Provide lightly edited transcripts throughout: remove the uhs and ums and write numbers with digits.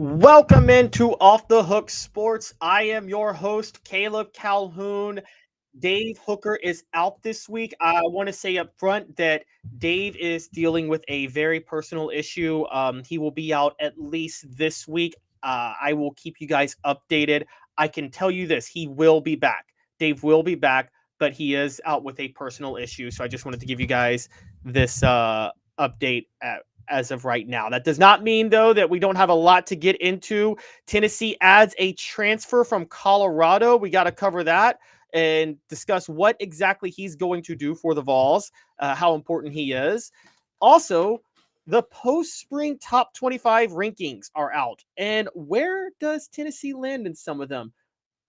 Welcome into Off the Hook Sports. I am your host, Caleb Calhoun. Dave Hooker is out this week. I want to say up front that Dave is dealing with a very personal issue. He will be out at least this week. I will keep you guys updated. I can tell you this, he will be back. Dave will be back, but he is out with a personal issue. So I just wanted to give you guys this update as of right now. That does not mean, though, that we don't have a lot to get into. Tennessee adds a transfer from Colorado. We got to cover that and discuss what exactly he's going to do for the Vols, how important he is. Also, the post-spring top 25 rankings are out. And where does Tennessee land in some of them?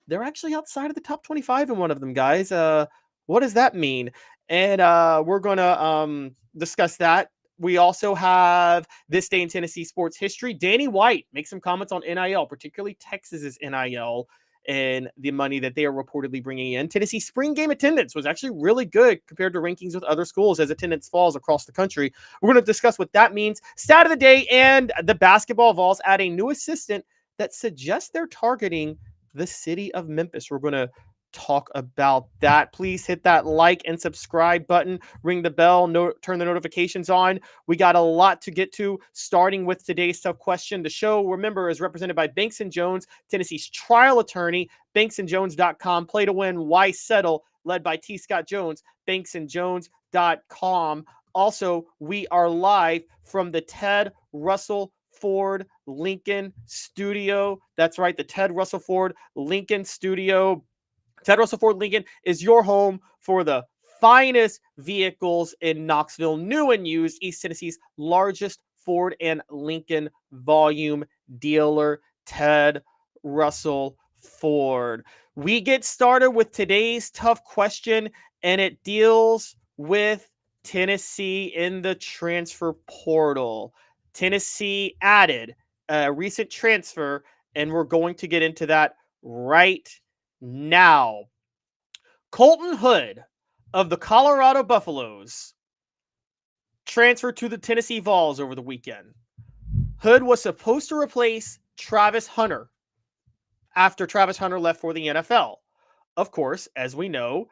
They're actually outside of the top 25 in one of them, guys. What does that mean? And we're going to discuss that. We also have This Day in Tennessee Sports History. Danny White makes some comments on NIL, particularly Texas's NIL and the money that they are reportedly bringing in. Tennessee spring game attendance was actually really good compared to rankings with other schools as attendance falls across the country. We're going to discuss what that means. Stat of the day and the basketball Vols add a new assistant that suggests they're targeting the city of Memphis. We're going to talk about that. Please hit that like and subscribe button, ring the bell, turn the notifications on. We got a lot to get to, starting with today's tough question. The show, remember, is represented by Banks & Jones, Tennessee's trial attorney, banksandjones.com. Play to win, why settle? Led by T. Scott Jones, banksandjones.com. Also, we are live from the Ted Russell Ford Lincoln studio. That's right, the Ted Russell Ford Lincoln studio. Ted Russell Ford Lincoln is your home for the finest vehicles in Knoxville, new and used, East Tennessee's largest Ford and Lincoln volume dealer, Ted Russell Ford. We get started with today's tough question, and it deals with Tennessee in the transfer portal. Tennessee added a recent transfer, and we're going to get into that right now. Colton Hood of the Colorado Buffaloes transferred to the Tennessee Vols over the weekend. Hood was supposed to replace Travis Hunter after Travis Hunter left for the NFL. Of course, as we know,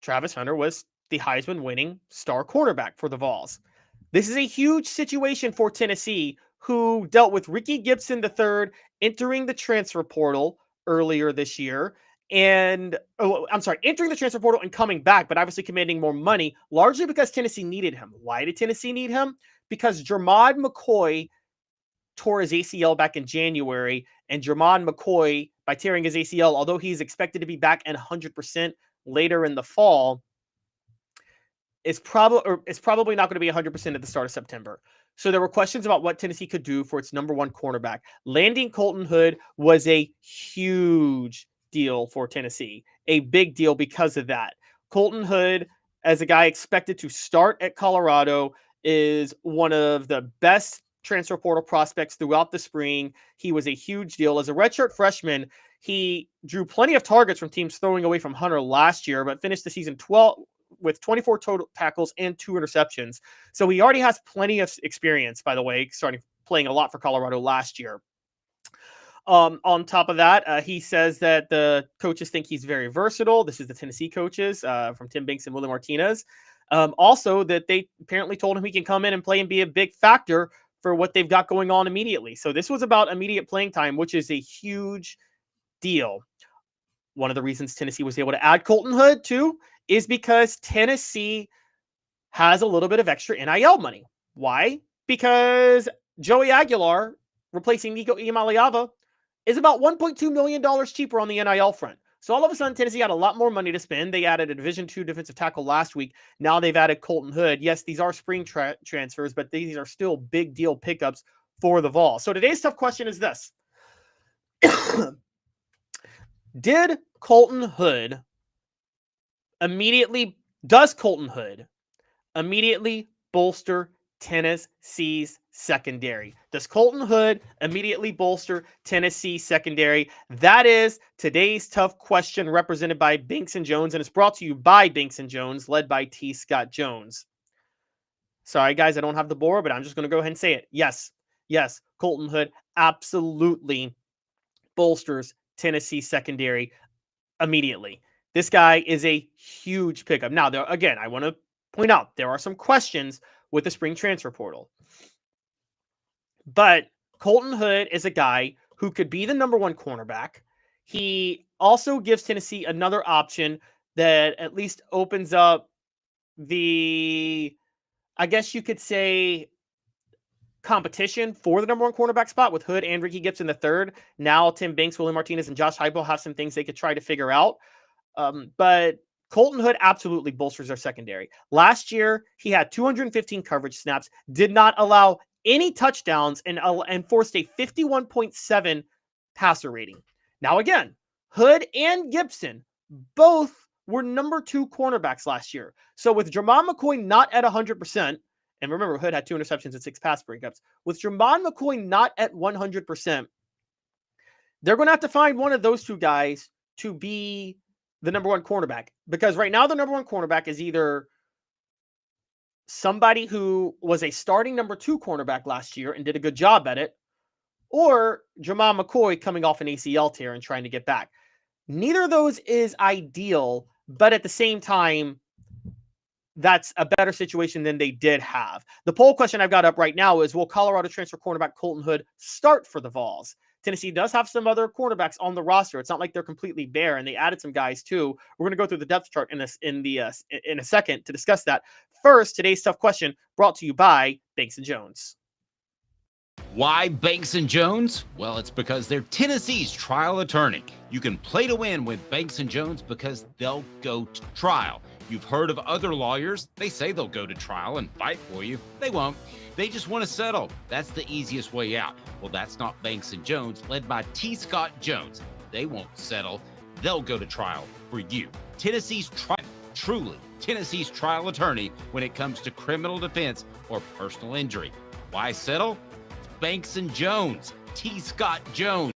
Travis Hunter was the Heisman-winning star cornerback for the Vols. This is a huge situation for Tennessee, who dealt with Ricky Gibson III entering the transfer portal earlier this year. Entering the transfer portal and coming back, but obviously commanding more money, largely because Tennessee needed him. Why did Tennessee need him? Because Jermod McCoy tore his ACL back in January, and Jermod McCoy, by tearing his ACL, although he's expected to be back at 100% later in the fall, is probably not going to be 100% at the start of September. So there were questions about what Tennessee could do for its number one cornerback. Landing Colton Hood was a huge deal for Tennessee, a big deal because of that. Colton Hood, as a guy expected to start at Colorado, is one of the best transfer portal prospects throughout the spring. He was a huge deal. As a redshirt freshman, he drew plenty of targets from teams throwing away from Hunter last year, but finished the season with 24 total tackles and 2 interceptions. So he already has plenty of experience, by the way, playing a lot for Colorado last year. On top of that, he says that the coaches think he's very versatile. This is the Tennessee coaches from Tim Banks and Willie Martinez. Also, that they apparently told him he can come in and play and be a big factor for what they've got going on immediately. So this was about immediate playing time, which is a huge deal. One of the reasons Tennessee was able to add Colton Hood, too, is because Tennessee has a little bit of extra NIL money. Why? Because Joey Aguilar, replacing Nico Iamaleava, is about $1.2 million cheaper on the NIL front. So all of a sudden, Tennessee got a lot more money to spend. They added a Division II defensive tackle last week. Now they've added Colton Hood. Yes, these are spring transfers, but these are still big deal pickups for the Vols. So today's tough question is this. Does Colton Hood immediately bolster Tennessee's secondary? Does Colton Hood immediately bolster Tennessee's secondary? That is today's tough question, represented by Banks & Jones, and it's brought to you by Banks & Jones, led by T. Scott Jones. Sorry, guys, I don't have the board, but I'm just going to go ahead and say it. Yes, Colton Hood absolutely bolsters Tennessee secondary immediately. This guy is a huge pickup. Now, again, I want to point out there are some questions with the spring transfer portal. But Colton Hood is a guy who could be the number one cornerback. He also gives Tennessee another option that at least opens up the, I guess you could say, competition for the number one cornerback spot with Hood and Ricky Gibson the third. Now Tim Banks, Willie Martinez, and Josh Heupel have some things they could try to figure out. But Colton Hood absolutely bolsters their secondary. Last year, he had 215 coverage snaps, did not allow any touchdowns, and forced a 51.7 passer rating. Now, again, Hood and Gibson both were number 2 cornerbacks last year. So with Jermon McCoy not at 100%, and remember, Hood had 2 interceptions and 6 pass breakups, with Jermon McCoy not at 100%, they're going to have to find one of those two guys to be the number one cornerback, because right now the number one cornerback is either somebody who was a starting number 2 cornerback last year and did a good job at it, or Jermon McCoy coming off an ACL tear and trying to get back. Neither of those is ideal, but at the same time, that's a better situation than they did have. The poll question I've got up right now is, will Colorado transfer cornerback Colton Hood start for the Vols? Tennessee does have some other cornerbacks on the roster. It's not like they're completely bare, and they added some guys too. We're going to go through the depth chart in a second to discuss that. First, today's tough question brought to you by Banks & Jones. Why Banks & Jones? Well, it's because they're Tennessee's trial attorney. You can play to win with Banks & Jones because they'll go to trial. You've heard of other lawyers. They say they'll go to trial and fight for you. They won't. They just want to settle. That's the easiest way out. Well, that's not Banks & Jones, led by T. Scott Jones. They won't settle. They'll go to trial for you. Tennessee's trial attorney when it comes to criminal defense or personal injury. Why settle? It's Banks & Jones. T. Scott Jones.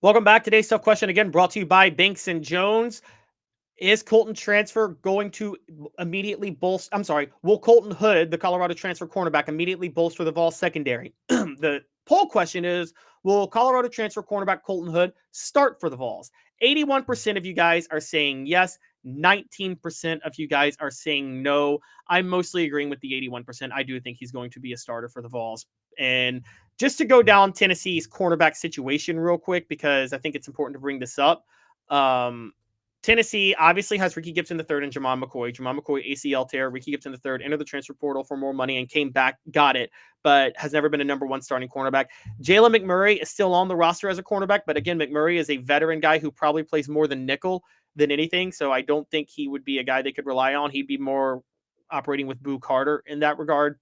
Welcome back. Today's tough question, again, brought to you by Banks & Jones. Is Colton transfer going to immediately bolster? I'm sorry. Will Colton Hood, the Colorado transfer cornerback, immediately bolster the Vols secondary? The poll question is, will Colorado transfer cornerback Colton Hood start for the Vols? 81% of you guys are saying yes. 19% of you guys are saying no. I'm mostly agreeing with the 81%. I do think he's going to be a starter for the Vols. And just to go down Tennessee's cornerback situation real quick, because I think it's important to bring this up. Tennessee obviously has Ricky Gibson III and Jermon McCoy. Jermon McCoy ACL tear, Ricky Gibson III entered the transfer portal for more money and came back, got it, but has never been a number 1 starting cornerback. Jalen McMurray is still on the roster as a cornerback, but again, McMurray is a veteran guy who probably plays more than nickel than anything, so I don't think he would be a guy they could rely on. He'd be more operating with Boo Carter in that regard.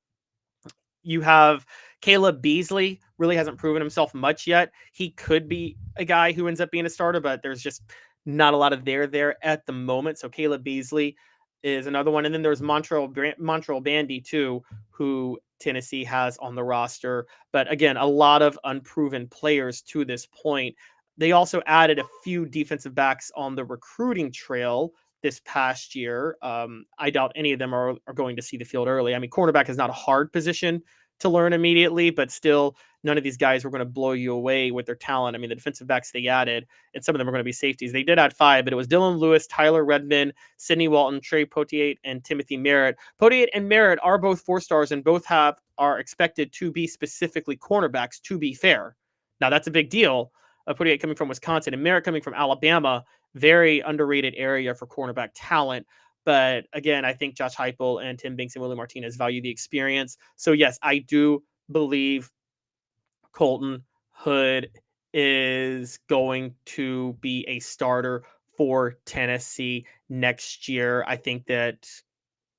You have Caleb Beasley, really hasn't proven himself much yet. He could be a guy who ends up being a starter, but there's just not a lot of there at the moment. So Caleb Beasley is another one. And then there's Montreal Bandy too, who Tennessee has on the roster. But again, a lot of unproven players to this point. They also added a few defensive backs on the recruiting trail this past year. I doubt any of them are going to see the field early. I mean, cornerback is not a hard position to learn immediately, but still none of these guys were going to blow you away with their talent. I mean, the defensive backs they added, and some of them are going to be safeties. They did add 5, but it was Dylan Lewis, Tyler Redmond, Sidney Walton, Trey Potier, and Timothy Merritt. Potier and Merritt are both 4-stars and both are expected to be specifically cornerbacks, to be fair. Now, that's a big deal. Potier coming from Wisconsin and Merritt coming from Alabama, very underrated area for cornerback talent. But again, I think Josh Heupel and Tim Banks and Willie Martinez value the experience. So yes, I do believe Colton Hood is going to be a starter for Tennessee next year. I think that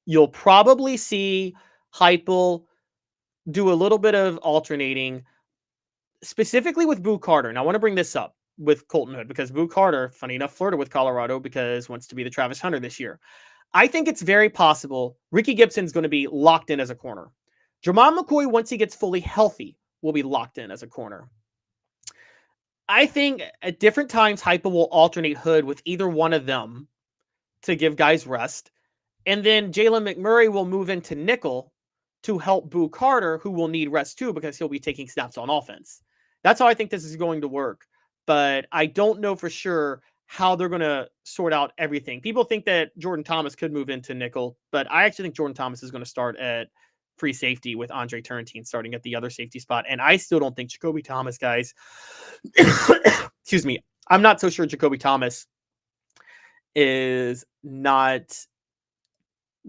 you'll probably see Heupel do a little bit of alternating, specifically with Boo Carter. Now, I want to bring this up with Colton Hood because Boo Carter, funny enough, flirted with Colorado because wants to be the Travis Hunter this year. I think it's very possible Ricky Gibson's going to be locked in as a corner. Jermon McCoy, once he gets fully healthy, will be locked in as a corner. I think at different times, Heupel will alternate Hood with either one of them to give guys rest. And then Jalen McMurray will move into nickel to help Boo Carter, who will need rest too because he'll be taking snaps on offense. That's how I think this is going to work. But I don't know for sure how they're going to sort out everything. People think that Jordan Thomas could move into nickel, but I actually think Jordan Thomas is going to start at free safety with Andre Turrentine starting at the other safety spot. And I still don't think Jacoby Thomas, guys, excuse me, I'm not so sure Jacoby Thomas is not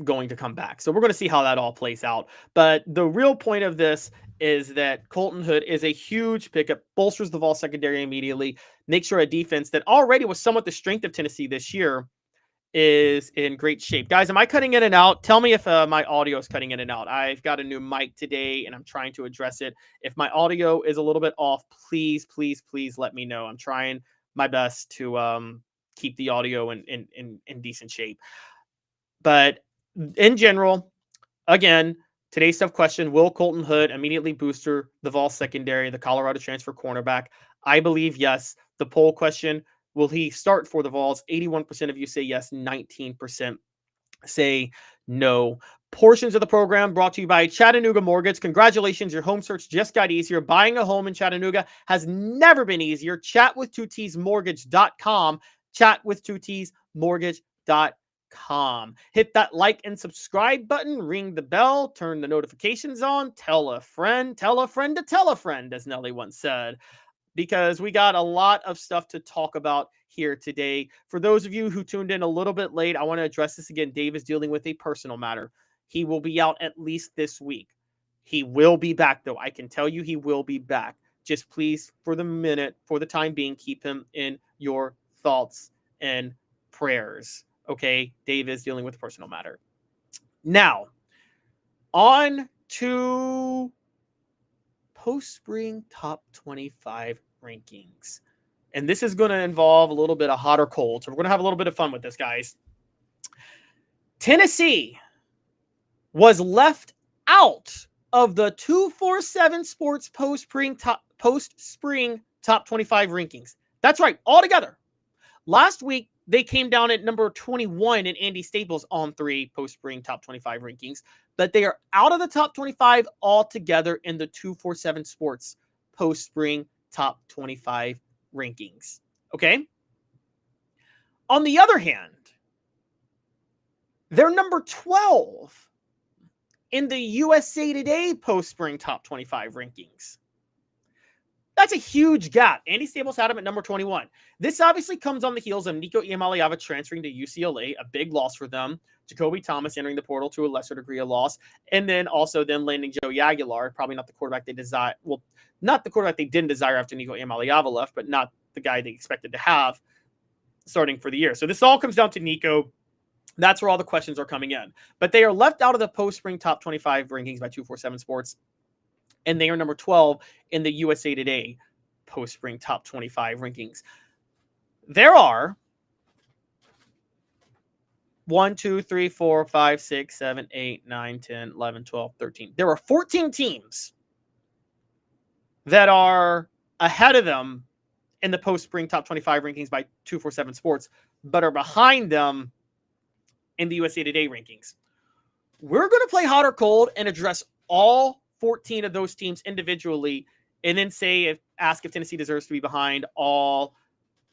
going to come back. So we're going to see how that all plays out. But the real point of this is that Colton Hood is a huge pickup, bolsters the Vols secondary immediately, makes sure a defense that already was somewhat the strength of Tennessee this year is in great shape. Guys, am I cutting in and out? Tell me if my audio is cutting in and out. I've got a new mic today and I'm trying to address it. If my audio is a little bit off, please let me know. I'm trying my best to keep the audio in decent shape. But in general, again, today's tough question, will Colton Hood immediately booster the Vols secondary, the Colorado transfer cornerback? I believe yes. The poll question, will he start for the Vols? 81% of you say yes, 19% say no. Portions of the program brought to you by Chattanooga Mortgage. Congratulations, your home search just got easier. Buying a home in Chattanooga has never been easier. Chatwith2tsmortgage.com. Chatwith2tsmortgage.com. Hit that like and subscribe button, ring the bell, turn the notifications on, tell a friend to tell a friend, as Nelly once said, because we got a lot of stuff to talk about here today. For those of you who tuned in a little bit late, I want to address this again. Dave is dealing with a personal matter. He will be out at least this week. He will be back, though. I can tell you he will be back. Just please, for the time being, keep him in your thoughts and prayers. Okay, Dave is dealing with a personal matter. Now, on to post-spring top 25 rankings. And this is going to involve a little bit of hot or cold. So we're going to have a little bit of fun with this, guys. Tennessee was left out of the 247 Sports post-spring top 25 rankings. That's right, altogether. Last week, they came down at number 21 in Andy Staples on 3 post-spring top 25 rankings, but they are out of the top 25 altogether in the 247 Sports post-spring top 25 rankings. Okay? On the other hand, they're number 12 in the USA Today post-spring top 25 rankings. That's a huge gap. Andy Staples had him at number 21. This obviously comes on the heels of Nico Iamaleava transferring to UCLA, a big loss for them. Jacoby Thomas entering the portal to a lesser degree of loss. And then also them landing Joey Aguilar, probably not the quarterback they desire. Well, not the quarterback they didn't desire after Nico Iamaleava left, but not the guy they expected to have starting for the year. So this all comes down to Nico. That's where all the questions are coming in. But they are left out of the post-spring top 25 rankings by 247 Sports. And they are number 12 in the USA Today post-spring top 25 rankings. There are 1, 2, 3, 4, 5, 6, 7, 8, 9, 10, 11, 12, 13. There are 14 teams that are ahead of them in the post-spring top 25 rankings by 247 Sports, but are behind them in the USA Today rankings. We're going to play hot or cold and address all 14 of those teams individually, and then ask if Tennessee deserves to be behind all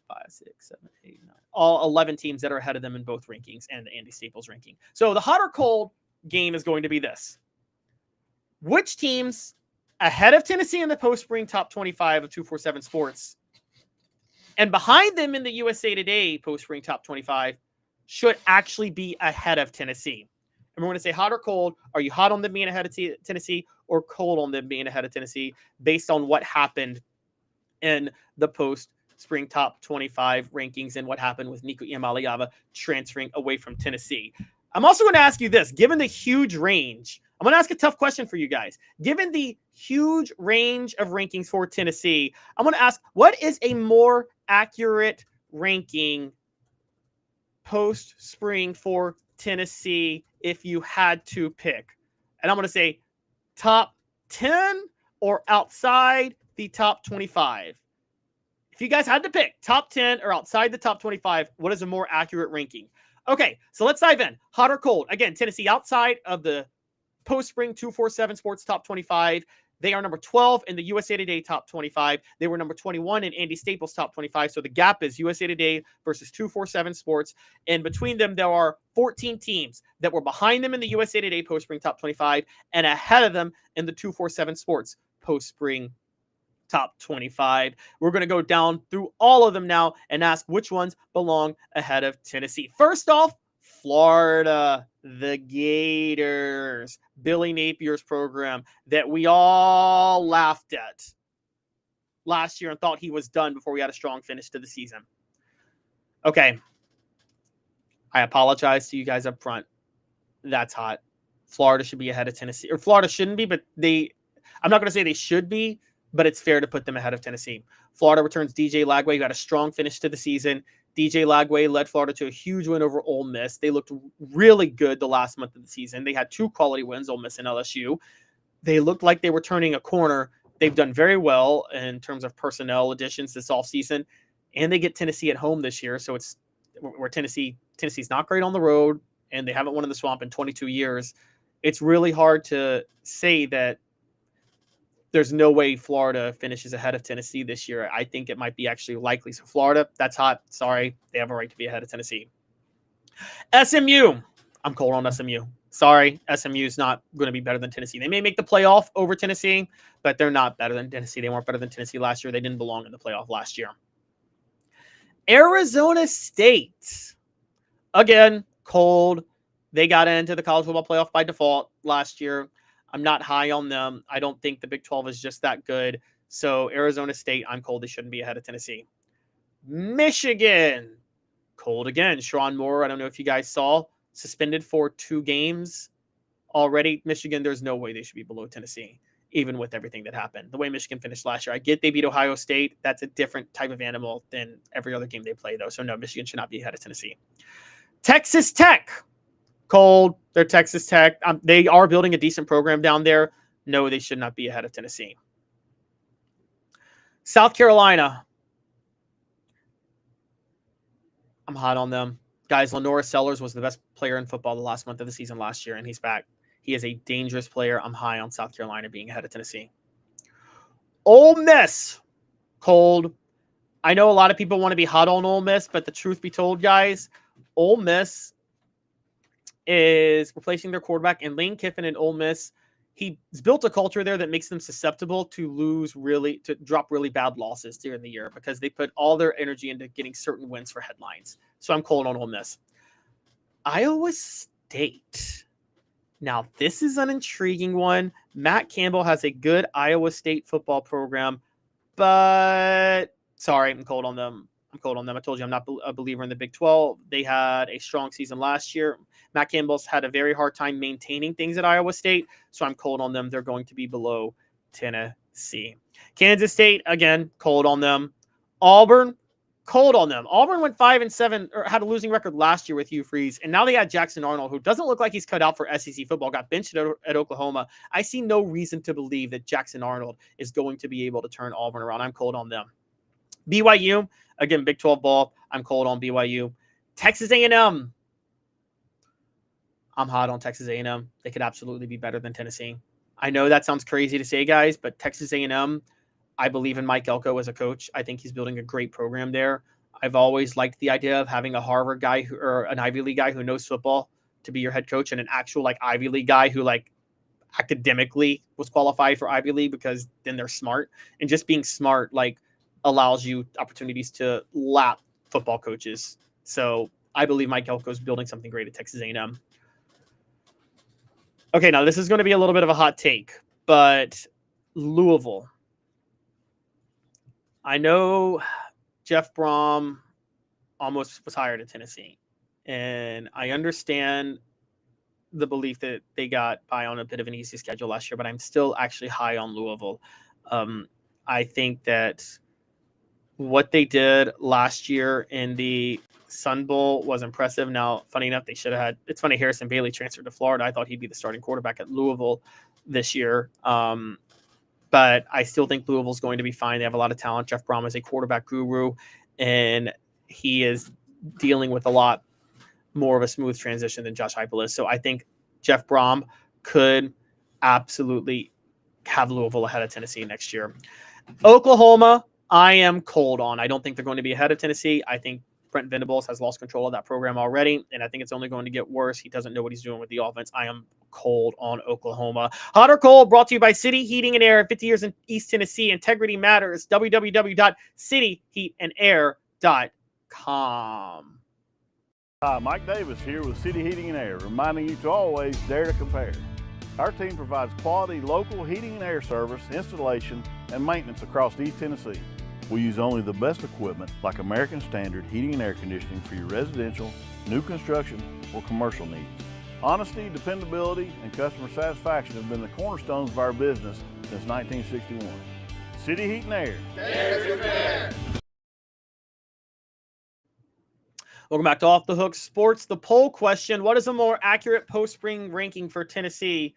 5, 6, 7, 8, 9, all 11 teams that are ahead of them in both rankings and the Andy Staples ranking. So the hot or cold game is going to be this. Which teams ahead of Tennessee in the post-spring top 25 of 247 Sports and behind them in the USA Today post-spring top 25 should actually be ahead of Tennessee? And we're going to say hot or cold. Are you hot on them being ahead of Tennessee or cold on them being ahead of Tennessee based on what happened in the post-spring top 25 rankings and what happened with Nico Iamaleava transferring away from Tennessee? I'm also going to ask you this. Given the huge range, I'm going to ask a tough question for you guys. Given the huge range of rankings for Tennessee, I'm going to ask, what is a more accurate ranking post-spring for Tennessee if you had to pick? And I'm going to say top 10 or outside the top 25. If you guys had to pick top 10 or outside the top 25, what is a more accurate ranking? Okay, so let's dive in. Hot or cold? Again, Tennessee outside of the Post Spring 247 Sports Top 25. They are number 12 in the USA Today Top 25. They were number 21 in Andy Staples Top 25. So the gap is USA Today versus 247 Sports. And between them, there are 14 teams that were behind them in the USA Today Post Spring Top 25 and ahead of them in the 247 Sports Post Spring Top 25. We're going to go down through all of them now and ask which ones belong ahead of Tennessee. First off, Florida, the Gators, Billy Napier's program that we all laughed at last year and thought he was done before we had a strong finish to the season. Okay. I apologize to you guys up front. That's hot. Florida should be ahead of Tennessee. Or Florida shouldn't be, but I'm not going to say they should be, but it's fair to put them ahead of Tennessee. Florida returns DJ Lagway, who had a strong finish to the season. DJ Lagway led Florida to a huge win over Ole Miss. They looked really good the last month of the season. They had 2 quality wins, Ole Miss and LSU. They looked like they were turning a corner. They've done very well in terms of personnel additions this offseason, and they get Tennessee at home this year. So it's where Tennessee's not great on the road, and they haven't won in the Swamp in 22 years. It's really hard to say that there's no way Florida finishes ahead of Tennessee this year. I think it might be actually likely. So Florida, that's hot. Sorry, they have a right to be ahead of Tennessee. SMU, I'm cold on SMU. Sorry, SMU is not going to be better than Tennessee. They may make the playoff over Tennessee, but they're not better than Tennessee. They weren't better than Tennessee last year. They didn't belong in the playoff last year. Arizona State, again, cold. They got into the college football playoff by default last year. I'm not high on them. I don't think the Big 12 is just that good. So Arizona State, I'm cold. They shouldn't be ahead of Tennessee. Michigan, cold again. Sharon Moore, I don't know if you guys saw, suspended for 2 games already. Michigan, there's no way they should be below Tennessee, even with everything that happened. The way Michigan finished last year, I get they beat Ohio State. That's a different type of animal than every other game they play, though. So no, Michigan should not be ahead of Tennessee. Texas Tech, cold. They're Texas Tech. They are building a decent program down there. No, they should not be ahead of Tennessee. South Carolina, I'm hot on them. Guys, Lenora Sellers was the best player in football the last month of the season last year, and he's back. He is a dangerous player. I'm high on South Carolina being ahead of Tennessee. Ole Miss, cold. I know a lot of people want to be hot on Ole Miss, but the truth be told, guys, Ole Miss is replacing their quarterback, and Lane Kiffin in Ole Miss, he's built a culture there that makes them susceptible to drop really bad losses during the year because they put all their energy into getting certain wins for headlines. So I'm cold on Ole Miss. Iowa State. Now, this is an intriguing one. Matt Campbell has a good Iowa State football program, but sorry, I'm cold on them. I told you I'm not a believer in the Big 12. They had a strong season last year. Matt Campbell's had a very hard time maintaining things at Iowa State, so I'm cold on them. They're going to be below Tennessee. Kansas State, again, cold on them. Auburn, cold on them. Auburn went 5-7, or had a losing record last year with Hugh Freeze, and now they had Jackson Arnold, who doesn't look like he's cut out for SEC football, got benched at Oklahoma. I see no reason to believe that Jackson Arnold is going to be able to turn Auburn around. I'm cold on them. BYU, again, Big 12 ball. I'm cold on BYU. Texas A&M. I'm hot on Texas A&M. They could absolutely be better than Tennessee. I know that sounds crazy to say, guys, but Texas A&M, I believe in Mike Elko as a coach. I think he's building a great program there. I've always liked the idea of having a Harvard guy or an Ivy League guy who knows football to be your head coach, and an actual Ivy League guy who academically was qualified for Ivy League, because then they're smart. And just being smart allows you opportunities to lap football coaches. So I believe Mike Elko is building something great at Texas A&M. Okay, now this is going to be a little bit of a hot take, but Louisville. I know Jeff Brom almost was hired at Tennessee, and I understand the belief that they got by on a bit of an easy schedule last year, but I'm still actually high on Louisville. I think that what they did last year in the Sun Bowl was impressive. Now, funny enough, they should have had – it's funny, Harrison Bailey transferred to Florida. I thought he'd be the starting quarterback at Louisville this year. But I still think Louisville's going to be fine. They have a lot of talent. Jeff Brom is a quarterback guru, and he is dealing with a lot more of a smooth transition than Josh Heupel is. So I think Jeff Brom could absolutely have Louisville ahead of Tennessee next year. Oklahoma, I am cold on. I don't think they're going to be ahead of Tennessee. I think Brent Venables has lost control of that program already, and I think it's only going to get worse. He doesn't know what he's doing with the offense. I am cold on Oklahoma. Hot or cold, brought to you by City Heating and Air, 50 years in East Tennessee. Integrity matters. www.cityheatandAir.com. Hi, Mike Davis here with City Heating and Air, reminding you to always dare to compare. Our team provides quality local heating and air service, installation, and maintenance across East Tennessee. We use only the best equipment like American Standard heating and air conditioning for your residential, new construction, or commercial needs. Honesty, dependability, and customer satisfaction have been the cornerstones of our business since 1961. City Heat and Air. Dare to compare. Welcome back to Off the Hook Sports. The poll question: what is a more accurate post-spring ranking for Tennessee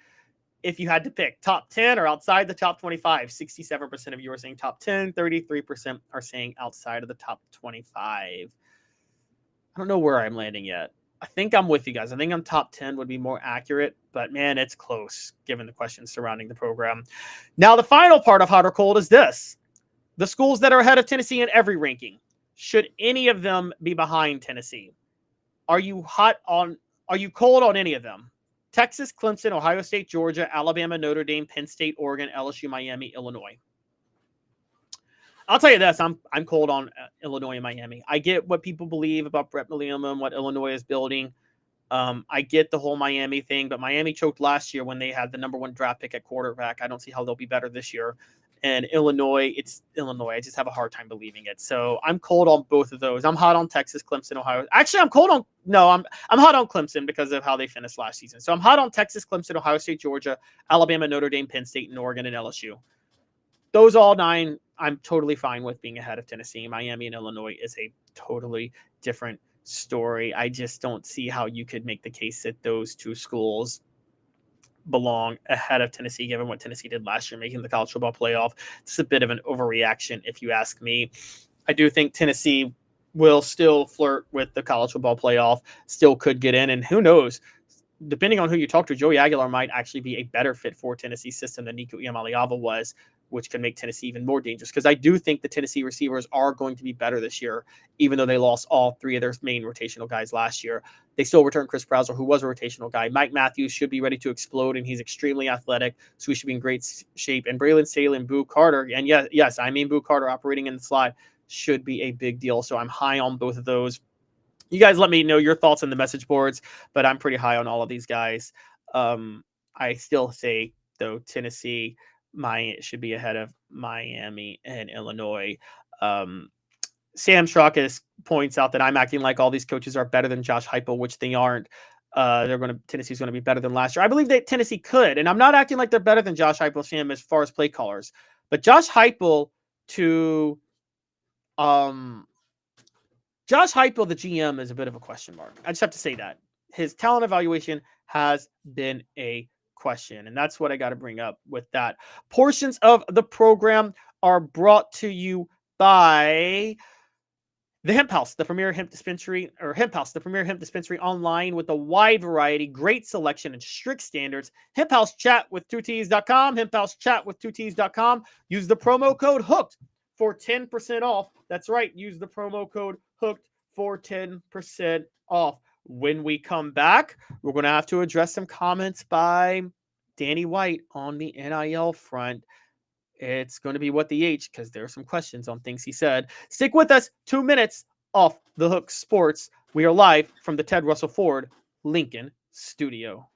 if you had to pick? Top 10 or outside the top 25? 67% of you are saying top 10. 33% are saying outside of the top 25. I don't know where I'm landing yet. I think I'm with you guys. I think I'm top 10 would be more accurate, but man, it's close given the questions surrounding the program. Now, the final part of Hot or Cold is this: the schools that are ahead of Tennessee in every ranking. Should any of them be behind Tennessee? Are you cold on any of them? Texas, Clemson, Ohio State, Georgia, Alabama, Notre Dame, Penn State, Oregon, LSU, Miami, Illinois. I'll tell you this, I'm cold on Illinois and Miami. I get what people believe about Brett Bielema and what Illinois is building. I get the whole Miami thing, but Miami choked last year when they had the number 1 draft pick at quarterback. I don't see how they'll be better this year. And Illinois, it's Illinois. I just have a hard time believing it. So I'm cold on both of those. I'm hot on Texas, Clemson, Ohio. Actually, I'm hot on Clemson because of how they finished last season. So I'm hot on Texas, Clemson, Ohio State, Georgia, Alabama, Notre Dame, Penn State, and Oregon, and LSU. Those all 9, I'm totally fine with being ahead of Tennessee. Miami and Illinois is a totally different story. I just don't see how you could make the case that those 2 schools belong ahead of Tennessee, given what Tennessee did last year, making the college football playoff. It's a bit of an overreaction, if you ask me. I do think Tennessee will still flirt with the college football playoff, still could get in, and who knows, depending on who you talk to, Joey Aguilar might actually be a better fit for Tennessee's system than Nico Iamaleava was, which can make Tennessee even more dangerous. Because I do think the Tennessee receivers are going to be better this year, even though they lost all 3 of their main rotational guys last year. They still returned Chris Brazzell, who was a rotational guy. Mike Matthews should be ready to explode, and he's extremely athletic, so he should be in great shape. And Braylon Staley and Boo Carter, and yes, I mean Boo Carter operating in the slot, should be a big deal. So I'm high on both of those. You guys let me know your thoughts in the message boards, but I'm pretty high on all of these guys. I still say, though, Tennessee should be ahead of Miami and Illinois. Sam Straucus points out that I'm acting like all these coaches are better than Josh Heupel, which they aren't. Tennessee's going to be better than last year. I believe that Tennessee could, and I'm not acting like they're better than Josh Heupel, Sam, as far as play callers. But Josh Heupel, the GM, is a bit of a question mark. I just have to say that. His talent evaluation has been a question, and that's what I got to bring up with that. Portions of the program are brought to you by the Hemp House, the premier hemp dispensary, online with a wide variety, great selection, and strict standards. Hemp House Chat with 2Ts.com, Hemp House Chat with 2Ts.com. Use the promo code HOOKED for 10% off. That's right. Use the promo code HOOKED for 10% off. When we come back, we're going to have to address some comments by Danny White on the NIL front. It's going to be what the H, because there are some questions on things he said. Stick with us. 2 minutes off the Hook Sports. We are live from the Ted Russell Ford Lincoln studio.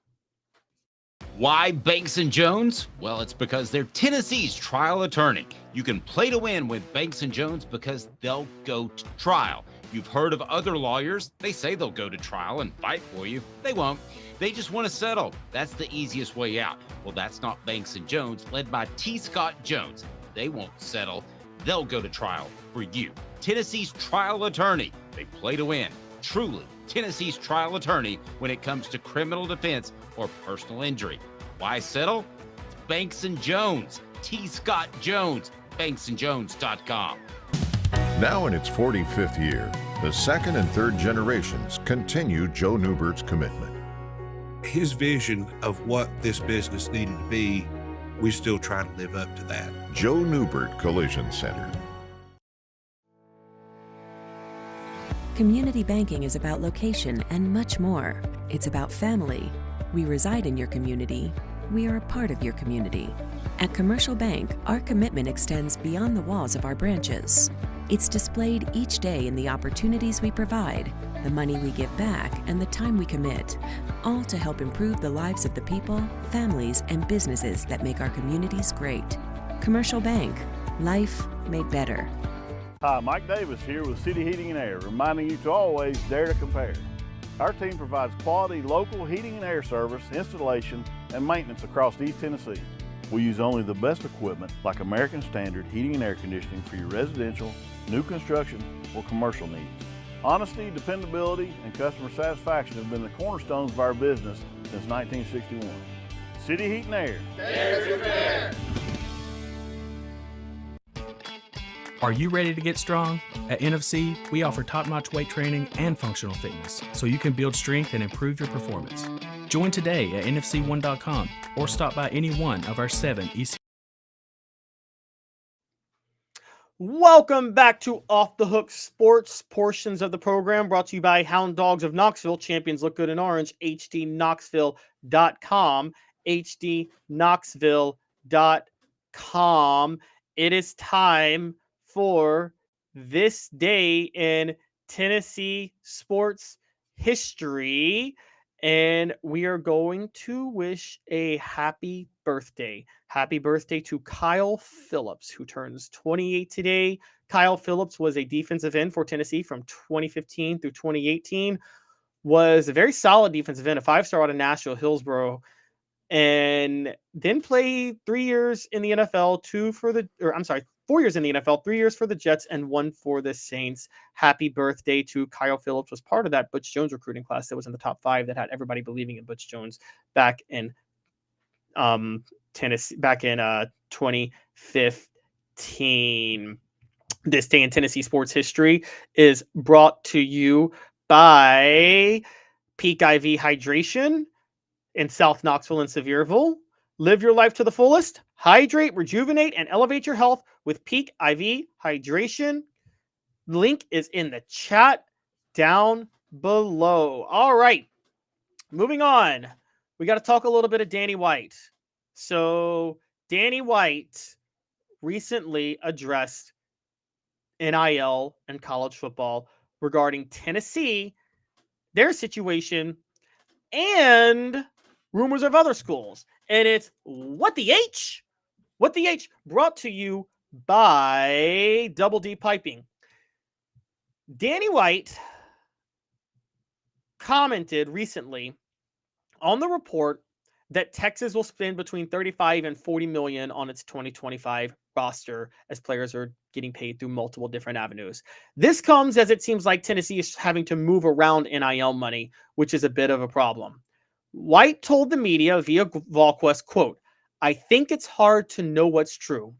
Why Banks & Jones? Well, it's because they're Tennessee's trial attorney. You can play to win with Banks & Jones because they'll go to trial. You've heard of other lawyers. They say they'll go to trial and fight for you. They won't. They just want to settle. That's the easiest way out. Well, that's not Banks & Jones, led by T. Scott Jones. They won't settle. They'll go to trial for you. Tennessee's trial attorney. They play to win. Truly, Tennessee's trial attorney when it comes to criminal defense or personal injury. Why settle? It's Banks & Jones. T. Scott Jones. BanksandJones.com. Now in its 45th year, the second and third generations continue Joe Newbert's commitment. his vision of what this business needed to be, we still try to live up to that. Joe Newbert Collision Center. Community banking is about location and much more. It's about family. We reside in your community. We are a part of your community. At Commercial Bank, our commitment extends beyond the walls of our branches. It's displayed each day in the opportunities we provide, the money we give back, and the time we commit, all to help improve the lives of the people, families, and businesses that make our communities great. Commercial Bank, life made better. Hi, Mike Davis here with City Heating and Air, reminding you to always dare to compare. Our team provides quality local heating and air service, installation, and maintenance across East Tennessee. We use only the best equipment like American Standard heating and air conditioning for your residential, new construction, or commercial needs. Honesty, dependability, and customer satisfaction have been the cornerstones of our business since 1961. City Heat and Air. Dare to compare. Are you ready to get strong? At NFC, we offer top-notch weight training and functional fitness, so you can build strength and improve your performance. Join today at nfc1.com or stop by any one of our 7 EC. Welcome back to Off the Hook Sports, portions of the program brought to you by Hound Dogs of Knoxville. Champions look good in orange. hdknoxville.com. hdknoxville.com. It is time for this day in Tennessee sports history, and we are going to wish a happy birthday to Kyle Phillips, who turns 28 today. Kyle Phillips was a defensive end for Tennessee from 2015 through 2018, was a very solid defensive end, a 5-star out of Nashville, Hillsborough, and then played 3 years in the NFL, 4 years in the NFL, 3 years for the Jets, and 1 for the Saints. Happy birthday to Kyle Phillips. Was part of that Butch Jones recruiting class that was in the top 5 that had everybody believing in Butch Jones back in Tennessee, back in 2015. This day in Tennessee sports history is brought to you by Peak IV Hydration in South Knoxville and Sevierville. Live your life to the fullest. Hydrate, rejuvenate, and elevate your health with Peak IV Hydration. Link is in the chat down below. All right, moving on. We got to talk a little bit of Danny White. So Danny White recently addressed NIL and college football regarding Tennessee, their situation, and rumors of other schools. And it's What the H? What the H, brought to you by Double D Piping. Danny White commented recently on the report that Texas will spend between $35 and $40 million on its 2025 roster as players are getting paid through multiple different avenues. This comes as it seems like Tennessee is having to move around NIL money, which is a bit of a problem. White told the media via VolQuest, quote, "I think it's hard to know what's true.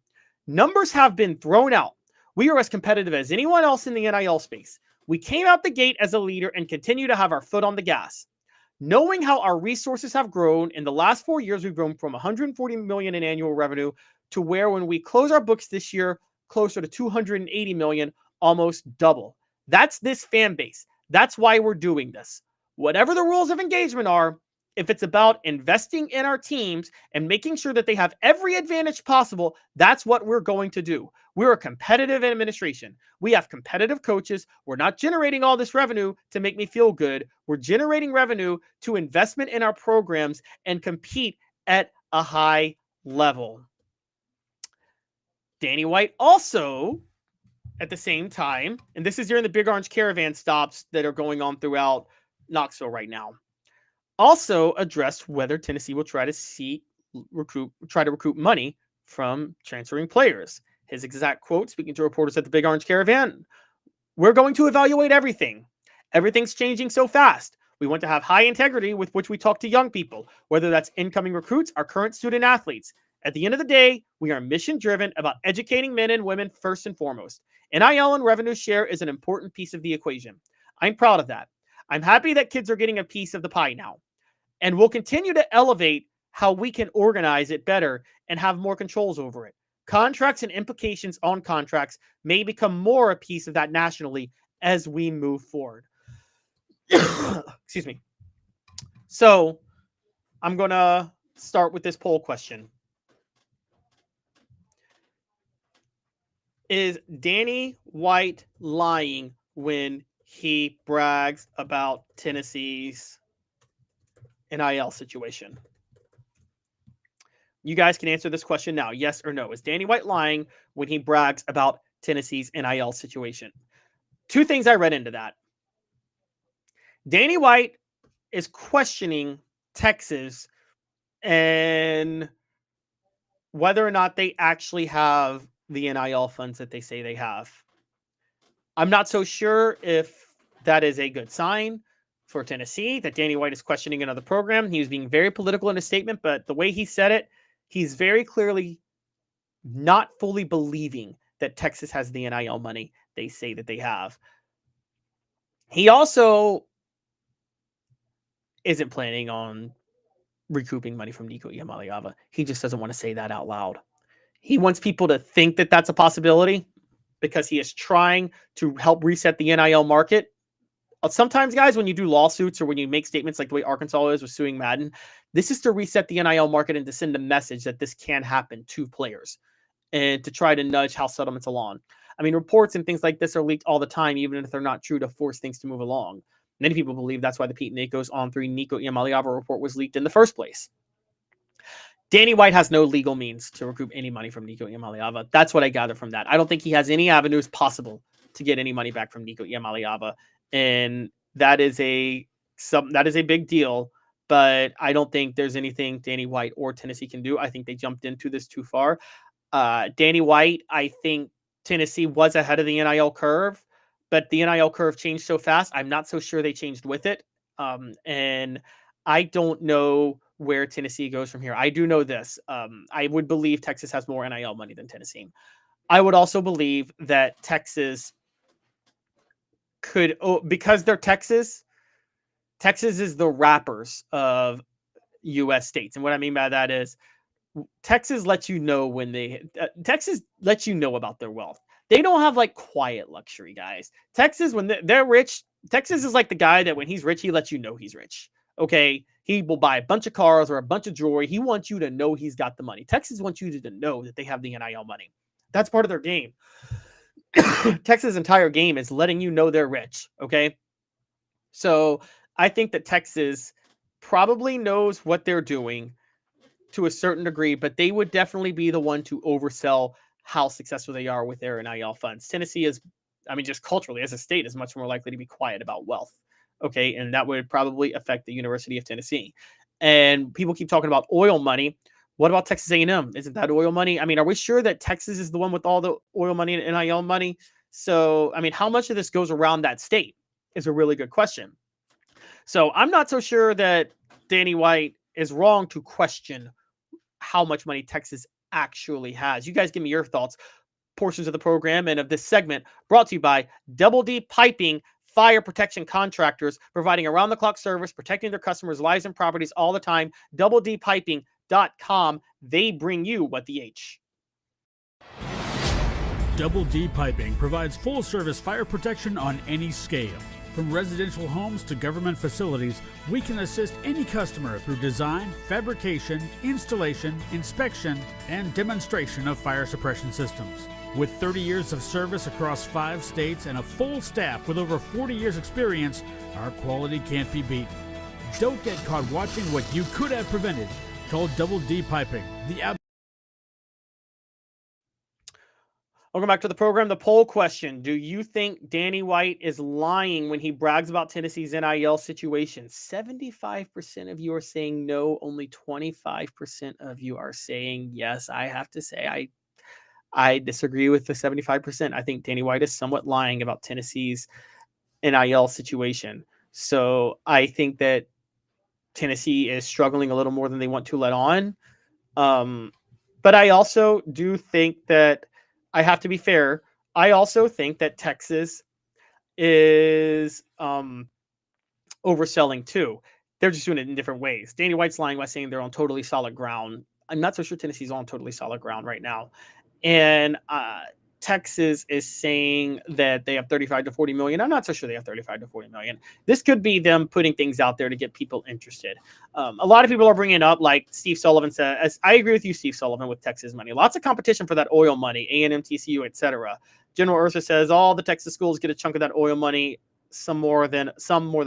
Numbers have been thrown out. We are as competitive as anyone else in the NIL space. We came out the gate as a leader and continue to have our foot on the gas. Knowing how our resources have grown in the last 4 years, we've grown from $140 million in annual revenue to where when we close our books this year, closer to $280 million, almost double. That's this fan base. That's why we're doing this. Whatever the rules of engagement are, if it's about investing in our teams and making sure that they have every advantage possible, that's what we're going to do. We're a competitive administration. We have competitive coaches. We're not generating all this revenue to make me feel good. We're generating revenue to investment in our programs and compete at a high level." Danny White also, at the same time, and this is during the Big Orange Caravan stops that are going on throughout Knoxville right now, also addressed whether Tennessee will try to recruit money from transferring players. His exact quote, speaking to reporters at the Big Orange Caravan: "We're going to evaluate everything. Everything's changing so fast. We want to have high integrity with which we talk to young people, whether that's incoming recruits or current student athletes. At the end of the day, we are mission-driven about educating men and women first and foremost. NIL and revenue share is an important piece of the equation. I'm proud of that. I'm happy that kids are getting a piece of the pie now. And we'll continue to elevate how we can organize it better and have more controls over it. Contracts and implications on contracts may become more a piece of that nationally as we move forward. Excuse me. So I'm going to start with this poll question. Is Danny White lying when he brags about Tennessee's NIL situation? You guys can answer this question now, yes or no. Is Danny White lying when he brags about Tennessee's NIL situation? Two things I read into that. Danny White is questioning Texas and whether or not they actually have the NIL funds that they say they have. I'm not so sure if that is a good sign for Tennessee, that Danny White is questioning another program. He was being very political in his statement, but the way he said it, he's very clearly not fully believing that Texas has the NIL money they say that they have. He also isn't planning on recouping money from Nico Iamaleava. He just doesn't want to say that out loud. He wants people to think that that's a possibility because he is trying to help reset the NIL market. Sometimes, guys, when you do lawsuits or when you make statements like the way Arkansas is with suing Madden, this is to reset the NIL market and to send a message that this can happen to players and to try to nudge how settlements along. I mean, reports and things like this are leaked all the time, even if they're not true, to force things to move along. Many people believe that's why the Pete Nakos on 3 Nico Iamaleava report was leaked in the first place. Danny White has no legal means to recoup any money from Nico Iamaleava. That's what I gather from that. I don't think he has any avenues possible to get any money back from Nico Iamaleava. And that is a big deal, but I don't think there's anything Danny White or Tennessee can do. I think they jumped into this too far. Danny White, I think Tennessee was ahead of the NIL curve, but the NIL curve changed so fast. I'm not so sure they changed with it. And I don't know where Tennessee goes from here. I do know this. I would believe Texas has more NIL money than Tennessee. I would also believe that Texas could, because they're Texas is the wrappers of U.S. states. And what I mean by that is Texas lets you know Texas lets you know about their wealth. They don't have like quiet luxury, guys. Texas, when they're rich, Texas is like the guy that when he's rich, he lets you know he's rich. Okay. He will buy a bunch of cars or a bunch of jewelry. He wants you to know he's got the money. Texas wants you to know that they have the NIL money. That's part of their game. Texas' entire game is letting you know they're rich. Okay. So I think that Texas probably knows what they're doing to a certain degree, but they would definitely be the one to oversell how successful they are with their NIL funds. Tennessee is, I mean, just culturally as a state is much more likely to be quiet about wealth. Okay. And that would probably affect the University of Tennessee. And people keep talking about oil money. What about Texas A&M? Isn't that oil money? I mean, are we sure that Texas is the one with all the oil money and NIL money? So, I mean, how much of this goes around that state is a really good question. So I'm not so sure that Danny White is wrong to question how much money Texas actually has. You guys give me your thoughts. Portions of the program and of this segment brought to you by Double D Piping Fire Protection Contractors, providing around-the-clock service, protecting their customers' lives and properties all the time. DoubleDPiping.com. They bring you what the H. Double D Piping provides full-service fire protection on any scale. From residential homes to government facilities, we can assist any customer through design, fabrication, installation, inspection, and demonstration of fire suppression systems. With 30 years of service across 5 states and a full staff with over 40 years experience, our quality can't be beaten. Don't get caught watching what you could have prevented. Call Double D Piping. Welcome back to the program. The poll question. Do you think Danny White is lying when he brags about Tennessee's NIL situation? 75% of you are saying no. Only 25% of you are saying yes. I have to say, I disagree with the 75%. I think Danny White is somewhat lying about Tennessee's NIL situation. So I think that Tennessee is struggling a little more than they want to let on. But I also do think that I have to be fair. I also think that Texas is overselling too. They're just doing it in different ways. Danny White's lying by saying they're on totally solid ground. I'm not so sure Tennessee's on totally solid ground right now. And Texas is saying that they have 35 to 40 million. I'm not so sure they have 35 to 40 million. This could be them putting things out there to get people interested. A lot of people are bringing up, like Steve Sullivan says, I agree with you, Steve Sullivan, with Texas money. Lots of competition for that oil money, A&M, TCU, etc. General Ursa says all the Texas schools get a chunk of that oil money, some more than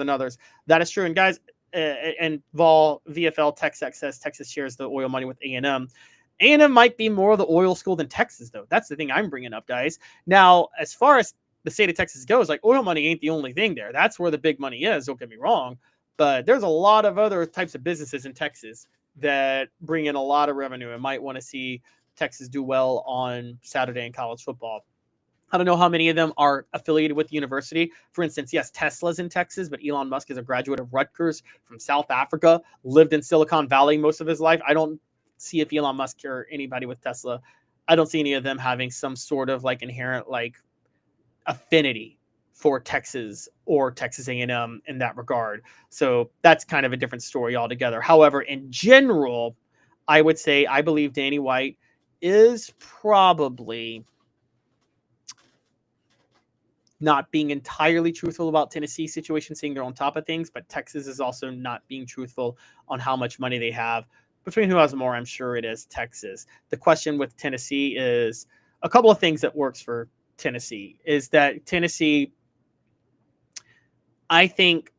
others. That is true. And guys, and VFL TexX says Texas shares the oil money with A&M. A&M might be more of the oil school than Texas, though. That's the thing I'm bringing up, guys. Now, as far as the state of Texas goes, like, oil money ain't the only thing there. That's where the big money is, don't get me wrong. But there's a lot of other types of businesses in Texas that bring in a lot of revenue and might want to see Texas do well on Saturday in college football. I don't know how many of them are affiliated with the university. For instance, yes, Tesla's in Texas, but Elon Musk is a graduate of Rutgers from South Africa, lived in Silicon Valley most of his life. I don't see if Elon Musk or anybody with Tesla, I don't see any of them having some sort of like inherent like affinity for Texas or Texas A&M in that regard. So that's kind of a different story altogether. However, in general, I would say I believe Danny White is probably not being entirely truthful about Tennessee's situation, saying they're on top of things, but Texas is also not being truthful on how much money they have. Between who has more, I'm sure it is Texas. The question with Tennessee is a couple of things that works for Tennessee is that Tennessee, I think,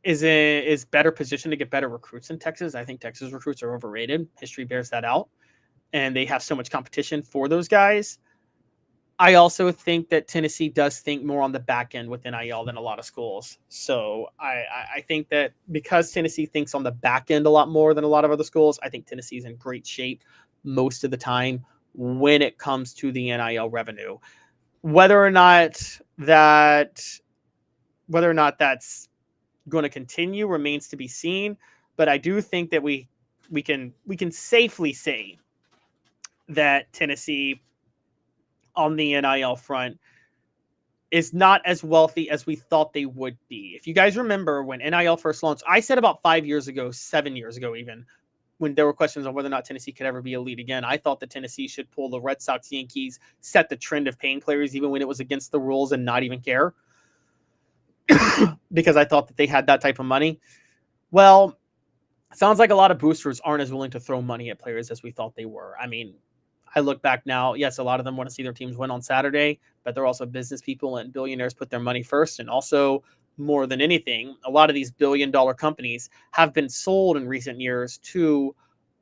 is better positioned to get better recruits than Texas. I think Texas recruits are overrated. History bears that out. And they have so much competition for those guys. I also think that Tennessee does think more on the back end with NIL than a lot of schools. So I think that because Tennessee thinks on the back end a lot more than a lot of other schools, I think Tennessee's in great shape most of the time when it comes to the NIL revenue. Whether or not that's going to continue remains to be seen. But I do think that we can safely say that Tennessee on the NIL front is not as wealthy as we thought they would be. If you guys remember when NIL first launched, I said about 7 years ago even, when there were questions on whether or not Tennessee could ever be elite again, I thought that Tennessee should pull the Red Sox, Yankees, set the trend of paying players even when it was against the rules and not even care. Because I thought that they had that type of money. Well, it sounds like a lot of boosters aren't as willing to throw money at players as we thought they were. I mean, I look back now, yes, a lot of them want to see their teams win on Saturday, but they're also business people and billionaires put their money first. And also, more than anything, a lot of these billion-dollar companies have been sold in recent years to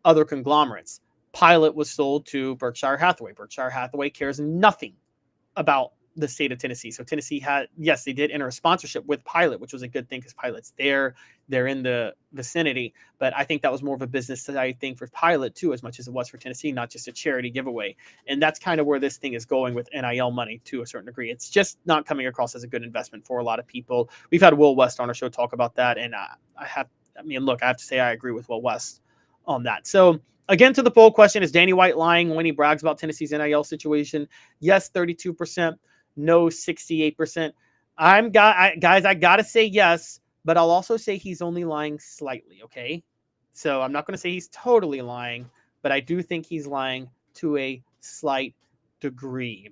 other conglomerates. Pilot was sold to Berkshire Hathaway. Berkshire Hathaway cares nothing about the state of Tennessee. So Tennessee they did enter a sponsorship with Pilot, which was a good thing because Pilot's there. They're in the vicinity. But I think that was more of a business side thing for Pilot too, as much as it was for Tennessee, not just a charity giveaway. And that's kind of where this thing is going with NIL money to a certain degree. It's just not coming across as a good investment for a lot of people. We've had Will West on our show talk about that. And I have to say I agree with Will West on that. So again, to the poll question, is Danny White lying when he brags about Tennessee's NIL situation? Yes, 32%. No, 68%. I got to say yes, but I'll also say he's only lying slightly, okay? So I'm not going to say he's totally lying, but I do think he's lying to a slight degree.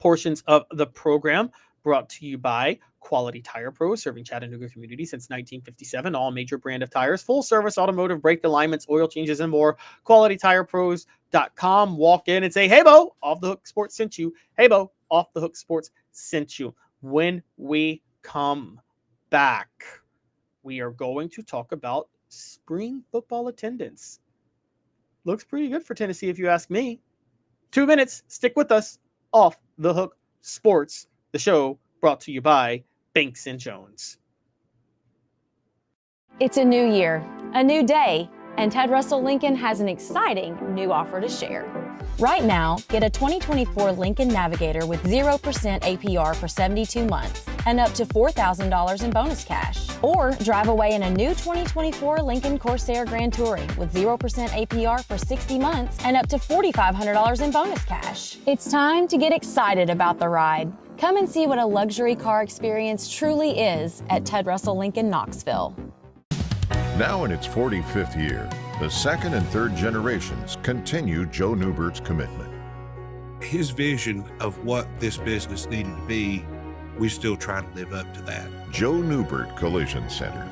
Portions of the program brought to you by Quality Tire Pros, serving Chattanooga community since 1957. All major brand of tires, full service automotive brake alignments, oil changes, and more. QualityTirePros.com. Walk in and say, "Hey, Bo, Off the Hook Sports sent you." Hey, Bo, Off the Hook Sports sent you. When we come back, we are going to talk about spring football attendance. Looks pretty good for Tennessee, if you ask me. 2 minutes. Stick with us. Off the Hook Sports, the show brought to you by Banks & Jones. It's a new year, a new day, and Ted Russell Lincoln has an exciting new offer to share. Right now, get a 2024 Lincoln Navigator with 0% APR for 72 months and up to $4,000 in bonus cash. Or drive away in a new 2024 Lincoln Corsair Grand Touring with 0% APR for 60 months and up to $4,500 in bonus cash. It's time to get excited about the ride. Come and see what a luxury car experience truly is at Ted Russell Lincoln Knoxville. Now in its 45th year, the second and third generations continue Joe Newbert's commitment. His vision of what this business needed to be, we still try to live up to that. Joe Newbert Collision Center.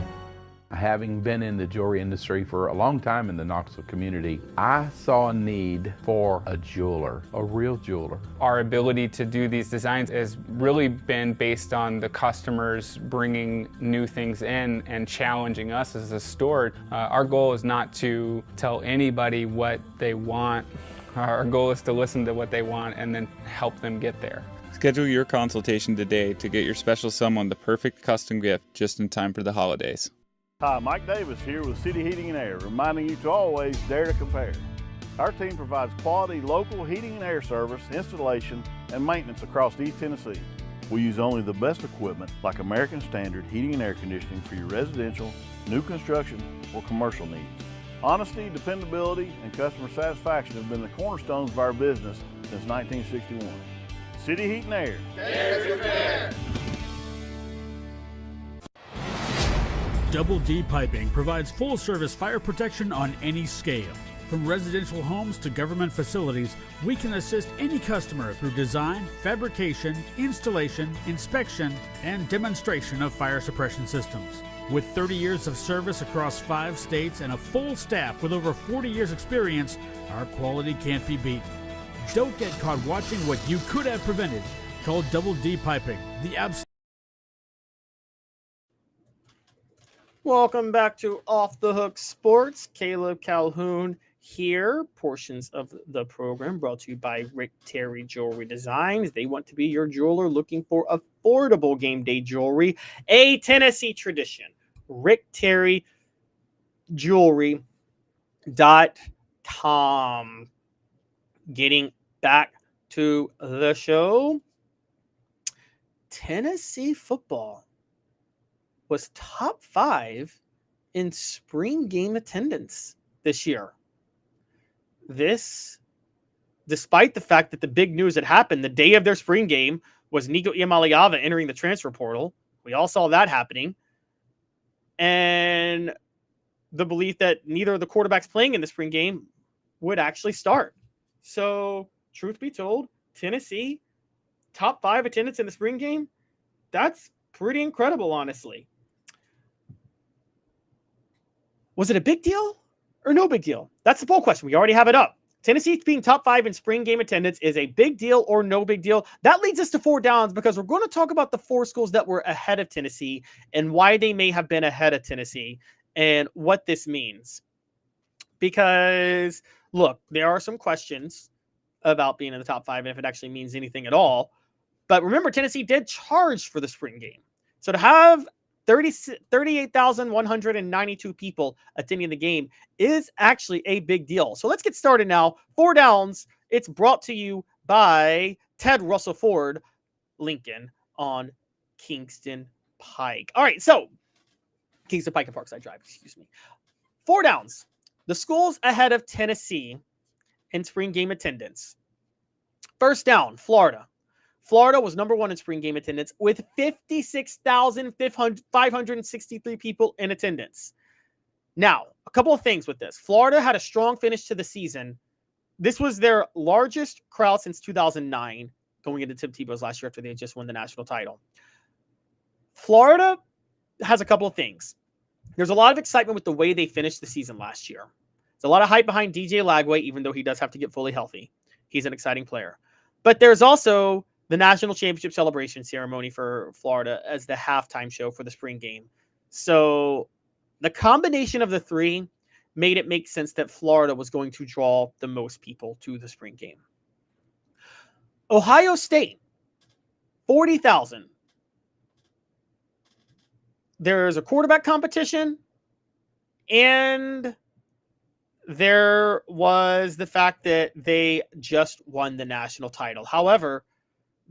Having been in the jewelry industry for a long time in the Knoxville community, I saw a need for a jeweler, a real jeweler. Our ability to do these designs has really been based on the customers bringing new things in and challenging us as a store. Our goal is not to tell anybody what they want. Our goal is to listen to what they want and then help them get there. Schedule your consultation today to get your special someone the perfect custom gift just in time for the holidays. Hi, Mike Davis here with City Heating and Air, reminding you to always dare to compare. Our team provides quality local heating and air service, installation, and maintenance across East Tennessee. We use only the best equipment like American Standard heating and air conditioning for your residential, new construction, or commercial needs. Honesty, dependability, and customer satisfaction have been the cornerstones of our business since 1961. City Heat and Air. Dare to compare. Double D Piping provides full-service fire protection on any scale. From residential homes to government facilities, we can assist any customer through design, fabrication, installation, inspection, and demonstration of fire suppression systems. With 30 years of service across 5 states and a full staff with over 40 years experience, our quality can't be beaten. Don't get caught watching what you could have prevented. Call Double D Piping, the absolute. Welcome back to Off the Hook Sports. Caleb Calhoun here. Portions of the program brought to you by Rick Terry Jewelry Designs. They want to be your jeweler looking for affordable game day jewelry. A Tennessee tradition. Rick Terry Jewelry.com. Getting back to the show. Tennessee football was top 5 in spring game attendance this year. This, despite the fact that the big news that happened the day of their spring game was Nico Iamaleava entering the transfer portal. We all saw that happening. And the belief that neither of the quarterbacks playing in the spring game would actually start. So, truth be told, Tennessee, top 5 attendance in the spring game, that's pretty incredible, honestly. Was it a big deal or no big deal? That's the poll question. We already have it up. Tennessee being top 5 in spring game attendance is a big deal or no big deal. That leads us to 4 downs because we're going to talk about the 4 schools that were ahead of Tennessee and why they may have been ahead of Tennessee and what this means. Because, look, there are some questions about being in the top 5 and if it actually means anything at all. But remember, Tennessee did charge for the spring game. So to have 38,192 people attending the game is actually a big deal. So let's get started now. 4 downs. It's brought to you by Ted Russell Ford Lincoln on Kingston Pike. All right, so Kingston Pike and Parkside Drive, excuse me. 4 downs. The schools ahead of Tennessee in spring game attendance. First down, Florida. Florida was number 1 in spring game attendance with 56,563 people in attendance. Now, a couple of things with this. Florida had a strong finish to the season. This was their largest crowd since 2009, going into Tim Tebow's last year after they had just won the national title. Florida has a couple of things. There's a lot of excitement with the way they finished the season last year. There's a lot of hype behind DJ Lagway, even though he does have to get fully healthy. He's an exciting player. But there's also the national championship celebration ceremony for Florida as the halftime show for the spring game. So the combination of the 3 made it make sense that Florida was going to draw the most people to the spring game. Ohio State, 40,000. There's a quarterback competition, and there was the fact that they just won the national title. However,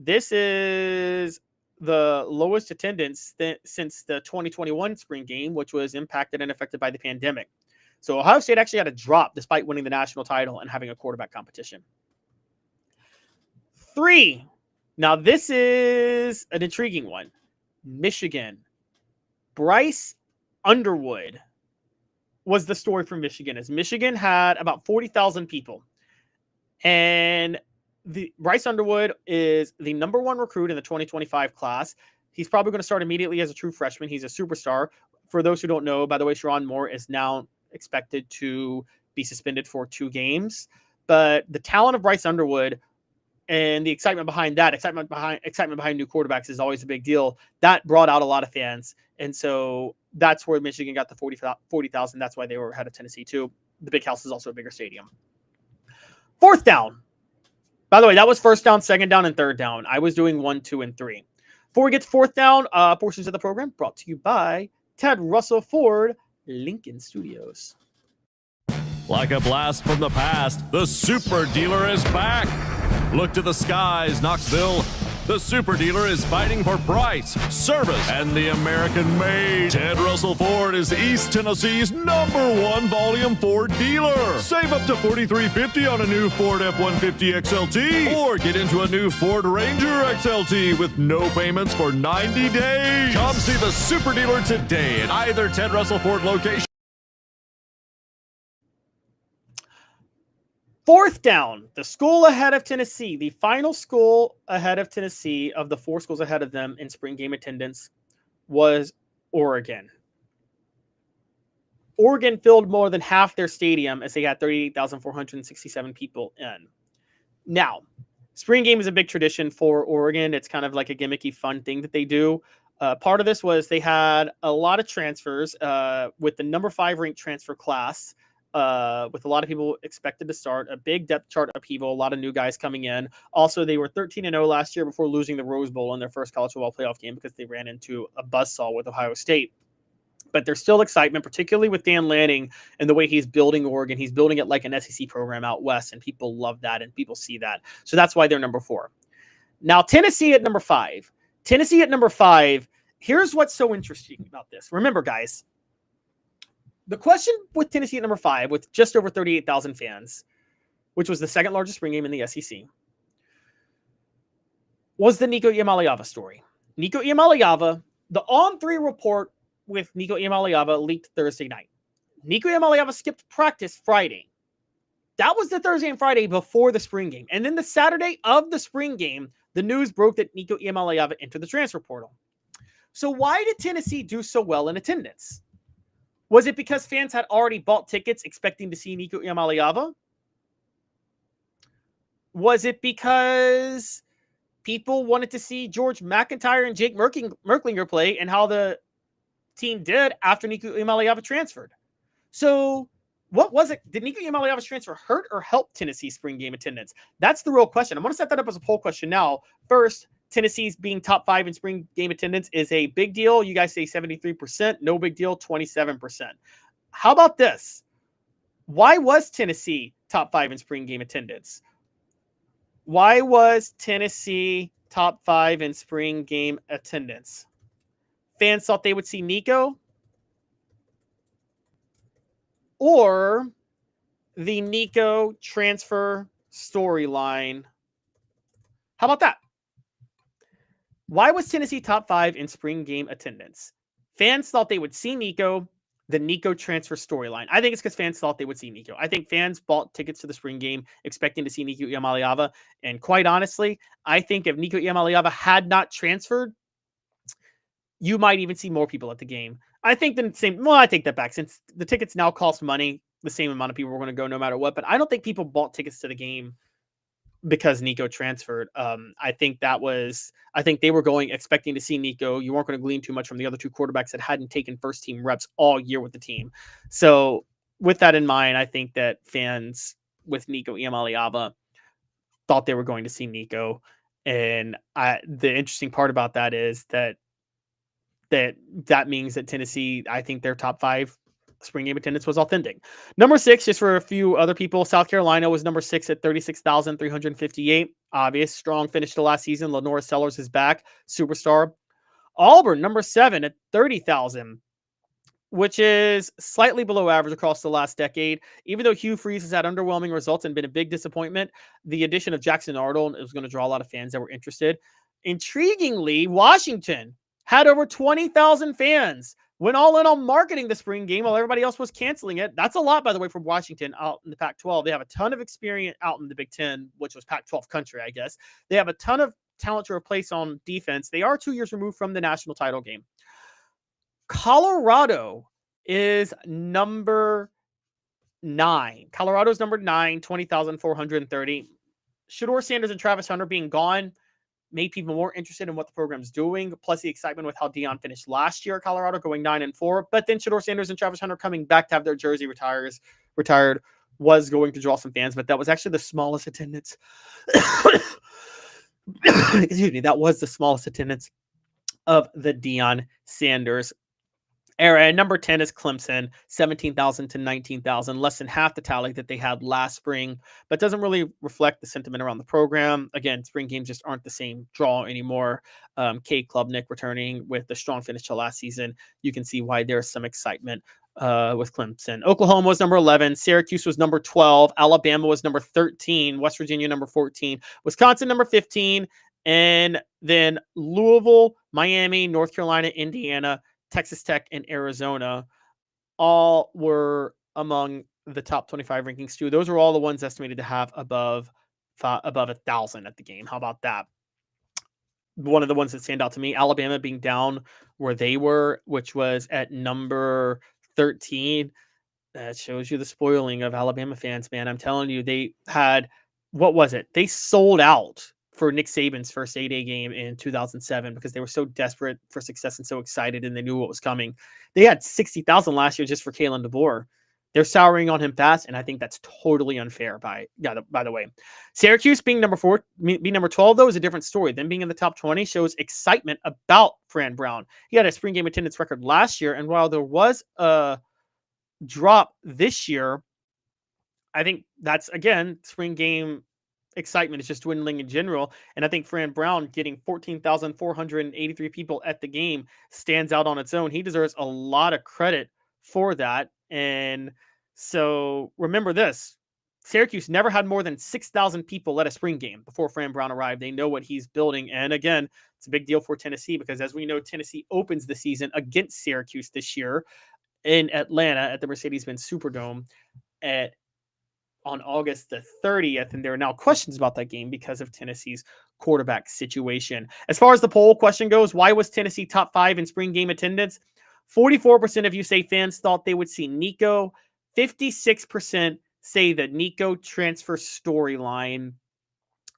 this is the lowest attendance since the 2021 spring game, which was impacted and affected by the pandemic. So Ohio State actually had a drop despite winning the national title and having a quarterback competition. 3. Now, this is an intriguing one. Michigan. Bryce Underwood was the story from Michigan. Is Michigan had about 40,000 people. And Bryce Underwood is the #1 recruit in the 2025 class. He's probably going to start immediately as a true freshman. He's a superstar. For those who don't know, by the way, Sharon Moore is now expected to be suspended for 2 games. But the talent of Bryce Underwood and the excitement behind that, excitement behind new quarterbacks is always a big deal. That brought out a lot of fans. And so that's where Michigan got the 40,000. That's why they were ahead of Tennessee too. The Big House is also a bigger stadium. 4th down. By the way, that was 1st down, 2nd down, and 3rd down. I was doing 1, 2, and 3. Before we get to 4th down, portions of the program brought to you by Ted Russell Ford Lincoln Studios. Like a blast from the past, the Super Dealer is back. Look to the skies, Knoxville. The Super Dealer is fighting for price, service, and the American made. Ted Russell Ford is East Tennessee's #1 volume Ford dealer. Save up to $4,350 on a new Ford F-150 XLT or get into a new Ford Ranger XLT with no payments for 90 days. Come see the Super Dealer today at either Ted Russell Ford location. 4th down, the school ahead of Tennessee, the final school ahead of Tennessee of the 4 schools ahead of them in spring game attendance was Oregon. Oregon filled more than half their stadium as they had 38,467 people in. Now, spring game is a big tradition for Oregon. It's kind of like a gimmicky, fun thing that they do. Part of this was they had a lot of transfers with the #5 ranked transfer class. With a lot of people expected to start, a big depth chart upheaval, a lot of new guys coming in. Also, they were 13-0 last year before losing the Rose Bowl in their first college football playoff game because they ran into a buzzsaw with Ohio State. But there's still excitement, particularly with Dan Lanning and the way he's building Oregon. He's building it like an SEC program out west, and people love that, and people see that. So that's why they're #4. Now, Tennessee at #5. Tennessee at #5, here's what's so interesting about this. Remember, guys, the question with Tennessee at #5, with just over 38,000 fans, which was the 2nd largest spring game in the SEC, was the Nico Iamaleava story. Nico Iamaleava, the On3 report with Nico Iamaleava leaked Thursday night. Nico Iamaleava skipped practice Friday. That was the Thursday and Friday before the spring game. And then the Saturday of the spring game, the news broke that Nico Iamaleava entered the transfer portal. So why did Tennessee do so well in attendance? Was it because fans had already bought tickets expecting to see Nico Iamaleava? Was it because people wanted to see George McIntyre and Jake Merklinger play and how the team did after Nico Iamaleava transferred? So what was it? Did Nico Iamaleava's transfer hurt or help Tennessee's spring game attendance? That's the real question. I'm going to set that up as a poll question now. First, Tennessee's being top 5 in spring game attendance is a big deal. You guys say 73%. No big deal, 27%. How about this? Why was Tennessee top 5 in spring game attendance? Why was Tennessee top 5 in spring game attendance? Fans thought they would see Nico, or the Nico transfer storyline. How about that? Why was Tennessee top 5 in spring game attendance? Fans thought they would see Nico, the Nico transfer storyline. I think it's because fans thought they would see Nico. I think fans bought tickets to the spring game expecting to see Nico Iamaleava. And quite honestly, I think if Nico Iamaleava had not transferred, you might even see more people at the game. I think the same. Well, I take that back. Since the tickets now cost money, the same amount of people were going to go no matter what. But I don't think people bought tickets to the game because Nico transferred. I think they were going expecting to see Nico. You weren't going to glean too much from the other 2 quarterbacks that hadn't taken first team reps all year with the team. So with that in mind, I think that fans with Nico Iamaleava thought they were going to see Nico. And the interesting part about that is that means that Tennessee, I think their top 5 spring game attendance was authentic. #6, just for a few other people, South Carolina was #6 at 36,358. Obvious, strong finish to last season. Lenora Sellers is back, superstar. Auburn, #7 at 30,000, which is slightly below average across the last decade. Even though Hugh Freeze has had underwhelming results and been a big disappointment, the addition of Jackson Arnold is going to draw a lot of fans that were interested. Intriguingly, Washington had over 20,000 fans. went all in on marketing the spring game while everybody else was canceling it. That's a lot, by the way, from Washington out in the Pac-12. They have a ton of experience out in the Big Ten, which was Pac-12 country, I guess. They have a ton of talent to replace on defense. They are 2 years removed from the national title game. Colorado is number 9. Colorado's number 9, 20,430. Shedeur Sanders and Travis Hunter being gone made people more interested in what the program's doing, plus the excitement with how Deion finished last year at Colorado, going 9-4. But then Shedeur Sanders and Travis Hunter coming back to have their jersey retired was going to draw some fans, but that was actually the smallest attendance. Excuse me, that was the smallest attendance of the Deion Sanders era. And number 10 is Clemson, 17,000 to 19,000, less than half the tally that they had last spring, but doesn't really reflect the sentiment around the program. Again, spring games just aren't the same draw anymore. Cade Klubnik returning with the strong finish to last season. You can see why there's some excitement with Clemson. Oklahoma was number 11. Syracuse was number 12. Alabama was number 13. West Virginia number 14. Wisconsin number 15. And then Louisville, Miami, North Carolina, Indiana, Texas Tech, and Arizona all were among the top 25 rankings too. Those are all the ones estimated to have above 1,000 at the game. How about that? One of the ones that stand out to me, Alabama being down where they were, which was at number 13. That shows you the spoiling of Alabama fans, man. I'm telling you, they had, what was it? They sold out for Nick Saban's first A-Day game in 2007 because they were so desperate for success and so excited, and they knew what was coming. They had 60,000 last year just for Kalen DeBoer. They're souring on him fast, and I think that's totally unfair. By the way, Syracuse being number 12 though is a different story. Them being in the top 20 shows excitement about Fran Brown. He had a spring game attendance record last year, and while there was a drop this year, I think that's, again, spring game excitement is just dwindling in general. And I think Fran Brown getting 14,483 people at the game stands out on its own. He deserves a lot of credit for that. And so remember this, Syracuse never had more than 6,000 people at a spring game before Fran Brown arrived. They know what he's building. And again, it's a big deal for Tennessee because, as we know, Tennessee opens the season against Syracuse this year in Atlanta at the Mercedes-Benz Superdome on August the 30th, and there are now questions about that game because of Tennessee's quarterback situation. As far as the poll question goes, why was Tennessee top 5 in spring game attendance? 44% of you say fans thought they would see Nico. 56% say the Nico transfer storyline.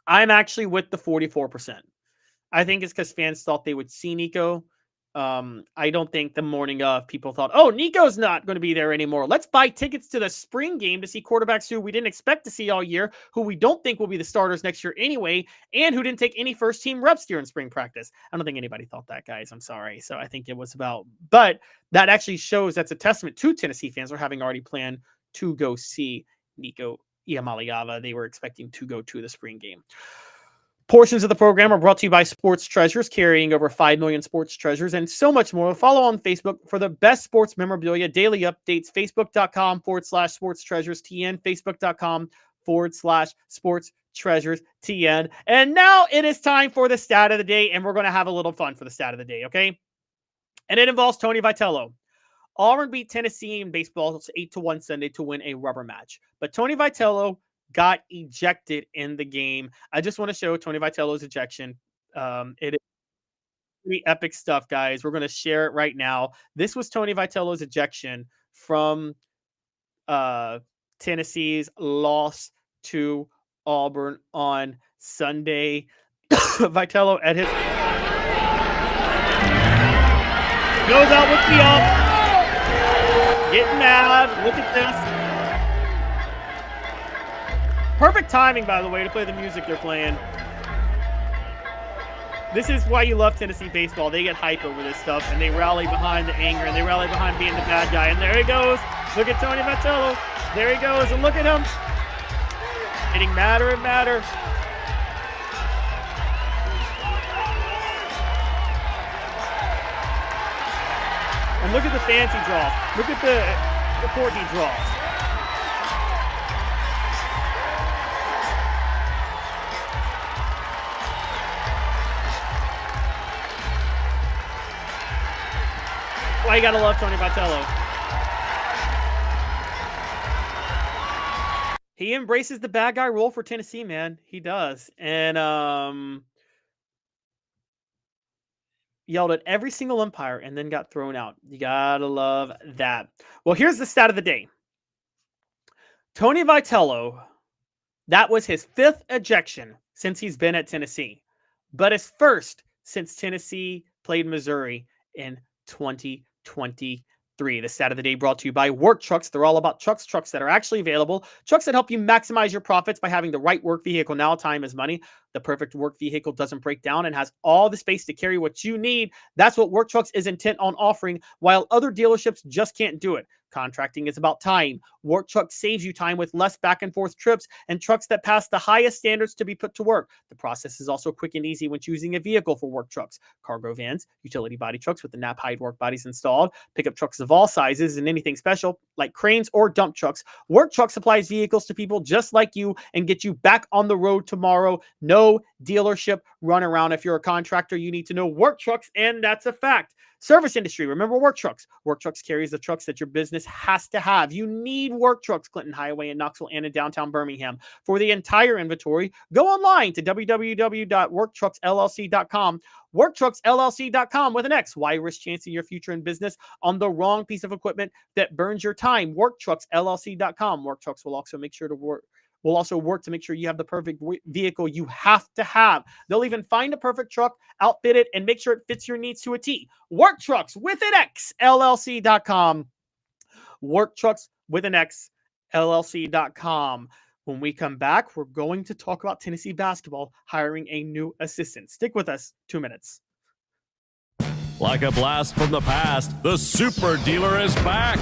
I'm actually with the 44%. I think it's because fans thought they would see Nico. I don't think the morning of people thought, oh, Nico's not going to be there anymore. Let's buy tickets to the spring game to see quarterbacks who we didn't expect to see all year, who we don't think will be the starters next year anyway, and who didn't take any first team reps during spring practice. I don't think anybody thought that, guys. I'm sorry. So I think it was about, but that actually shows that's a testament to Tennessee fans for having already planned to go see Nico Iamaleava. They were expecting to go to the spring game. Portions of the program are brought to you by Sports Treasures, carrying over 5 million sports treasures and so much more. Follow on Facebook for the best sports memorabilia, daily updates, facebook.com/sports treasures TN, facebook.com/sports treasures TN. And now it is time for the stat of the day, and we're going to have a little fun for the stat of the day, okay? And it involves Tony Vitello. Auburn beat Tennessee in baseball 8-1 Sunday to win a rubber match. But Tony Vitello got ejected in the game. I just want to show Tony Vitello's ejection. It is pretty epic stuff, guys. We're going to share it right now. This was Tony Vitello's ejection from Tennessee's loss to Auburn on Sunday. Vitello at his goes out with the up, getting mad. Look at this. Perfect timing, by the way, to play the music they're playing. This is why you love Tennessee baseball. They get hype over this stuff, and they rally behind the anger, and they rally behind being the bad guy. And there he goes. Look at Tony Vitello. There he goes, and look at him. Getting madder and madder. And look at the fancy draw. Look at the report he draws. why you got to love Tony Vitello. He embraces the bad guy role for Tennessee, man. He does. And yelled at every single umpire and then got thrown out. You got to love that. Well, here's the stat of the day. Tony Vitello, that was his 5th ejection since he's been at Tennessee, but his first since Tennessee played Missouri in 2023. The stat of the day brought to you by Work Trucks. They're all about trucks that are actually available, trucks that help you maximize your profits by having the right work vehicle. Now time is money. The perfect work vehicle doesn't break down and has all the space to carry what you need. That's what Work Trucks is intent on offering, while other dealerships just can't do it. Contracting is about time. Work Trucks saves you time with less back and forth trips and trucks that pass the highest standards to be put to work. The process is also quick and easy when choosing a vehicle for Work Trucks. Cargo vans, utility body trucks with the nap hide work bodies installed, pickup trucks of all sizes, and anything special like cranes or dump trucks. Work Trucks supplies vehicles to people just like you and get you back on the road tomorrow. No dealership run around. If you're a contractor, you need to know Work Trucks, and that's a fact. Service industry, remember Work Trucks. Work Trucks carries the trucks that your business has to have. You need Work Trucks, Clinton Highway in Knoxville and in downtown Birmingham. For the entire inventory, go online to www.worktrucksllc.com. WorkTrucksLLC.com with an X. Why risk chancing your future in business on the wrong piece of equipment that burns your time? WorkTrucksLLC.com. Work Trucks will also make sure to work. Will also work to make sure you have the perfect vehicle you have to have. They'll even find a perfect truck, outfit it, and make sure it fits your needs to a T. Work Trucks with an X, LLC.com. Work Trucks with an X, LLC.com. When we come back, we're going to talk about Tennessee basketball hiring a new assistant. Stick with us. 2 minutes. Like a blast from the past, the Super Dealer is back.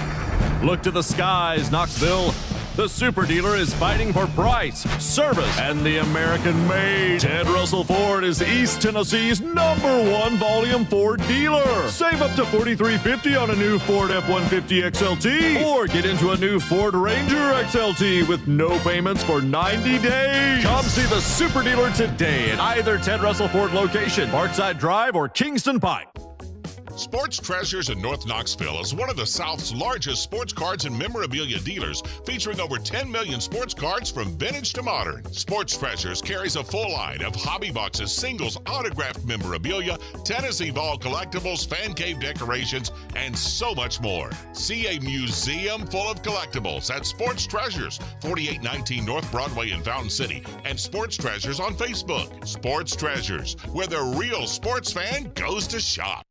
Look to the skies, Knoxville. The Super Dealer is fighting for price, service, and the American-made. Ted Russell Ford is East Tennessee's #1 volume Ford dealer. Save up to $4,350 on a new Ford F-150 XLT, or get into a new Ford Ranger XLT with no payments for 90 days. Come see the Super Dealer today at either Ted Russell Ford location, Parkside Drive, or Kingston Pike. Sports Treasures in North Knoxville is one of the South's largest sports cards and memorabilia dealers, featuring over 10 million sports cards from vintage to modern. Sports Treasures carries a full line of hobby boxes, singles, autographed memorabilia, Tennessee Vol collectibles, fan cave decorations, and so much more. See a museum full of collectibles at Sports Treasures, 4819 North Broadway in Fountain City, and Sports Treasures on Facebook. Sports Treasures, where the real sports fan goes to shop.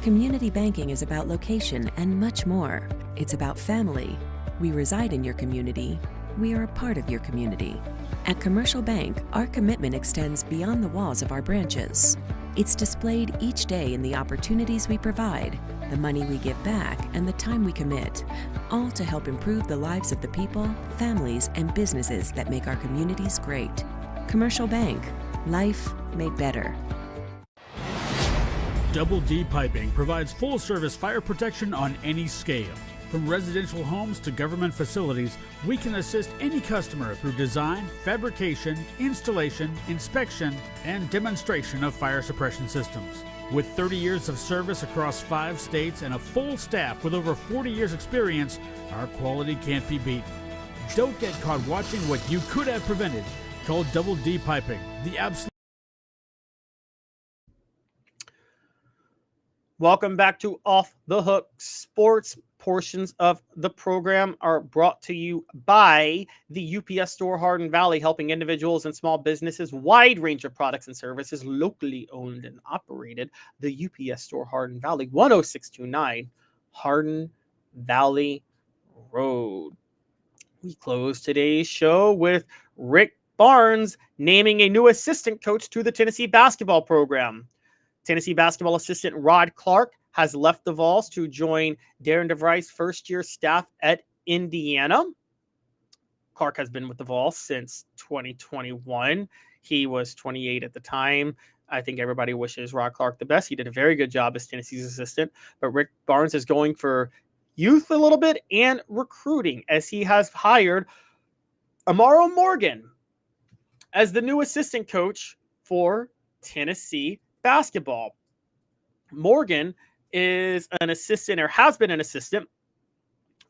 Community banking is about location and much more. It's about family. We reside in your community. We are a part of your community. At Commercial Bank, our commitment extends beyond the walls of our branches. It's displayed each day in the opportunities we provide, the money we give back, and the time we commit, all to help improve the lives of the people, families, and businesses that make our communities great. Commercial Bank, life made better. Double D Piping provides full-service fire protection on any scale. From residential homes to government facilities, we can assist any customer through design, fabrication, installation, inspection, and demonstration of fire suppression systems. With 30 years of service across 5 states and a full staff with over 40 years experience, our quality can't be beaten. Don't get caught watching what you could have prevented. Call Double D Piping, the absolute. Welcome back to Off the Hook Sports. Portions of the program are brought to you by the UPS Store Hardin Valley, helping individuals and small businesses, wide range of products and services, locally owned and operated. The UPS Store Hardin Valley, 10629 Hardin Valley Road. We close today's show with Rick Barnes naming a new assistant coach to the Tennessee basketball program. Tennessee basketball assistant Rod Clark has left the Vols to join Darren DeVry's first-year staff at Indiana. Clark has been with the Vols since 2021. He was 28 at the time. I think everybody wishes Rod Clark the best. He did a very good job as Tennessee's assistant. But Rick Barnes is going for youth a little bit and recruiting, as he has hired Amorrow Morgan as the new assistant coach for Tennessee basketball. Morgan is an assistant, or has been an assistant,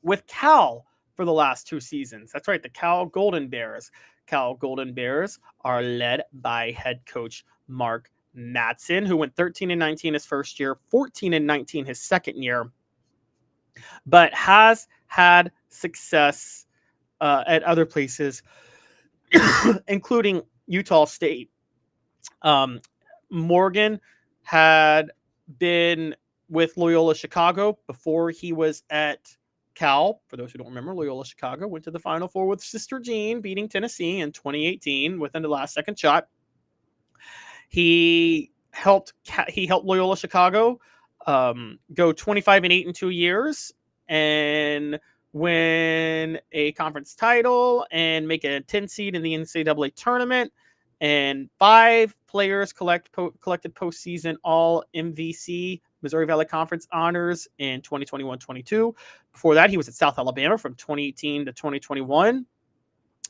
with Cal for the last 2 seasons. That's right, the Cal Golden Bears. Cal Golden Bears are led by head coach Mark Madsen, who went 13-19 his first year, 14-19 his second year, but has had success at other places, including Utah State. Morgan had been with Loyola Chicago before he was at Cal. For those who don't remember, Loyola Chicago went to the Final Four with Sister Jean, beating Tennessee in 2018 within the last second shot. He helped Loyola Chicago go 25-8 in 2 years and win a conference title and make a 10 seed in the NCAA tournament. And 5 players collected postseason all MVC, Missouri Valley Conference honors in 2021-22. Before that, he was at South Alabama from 2018 to 2021,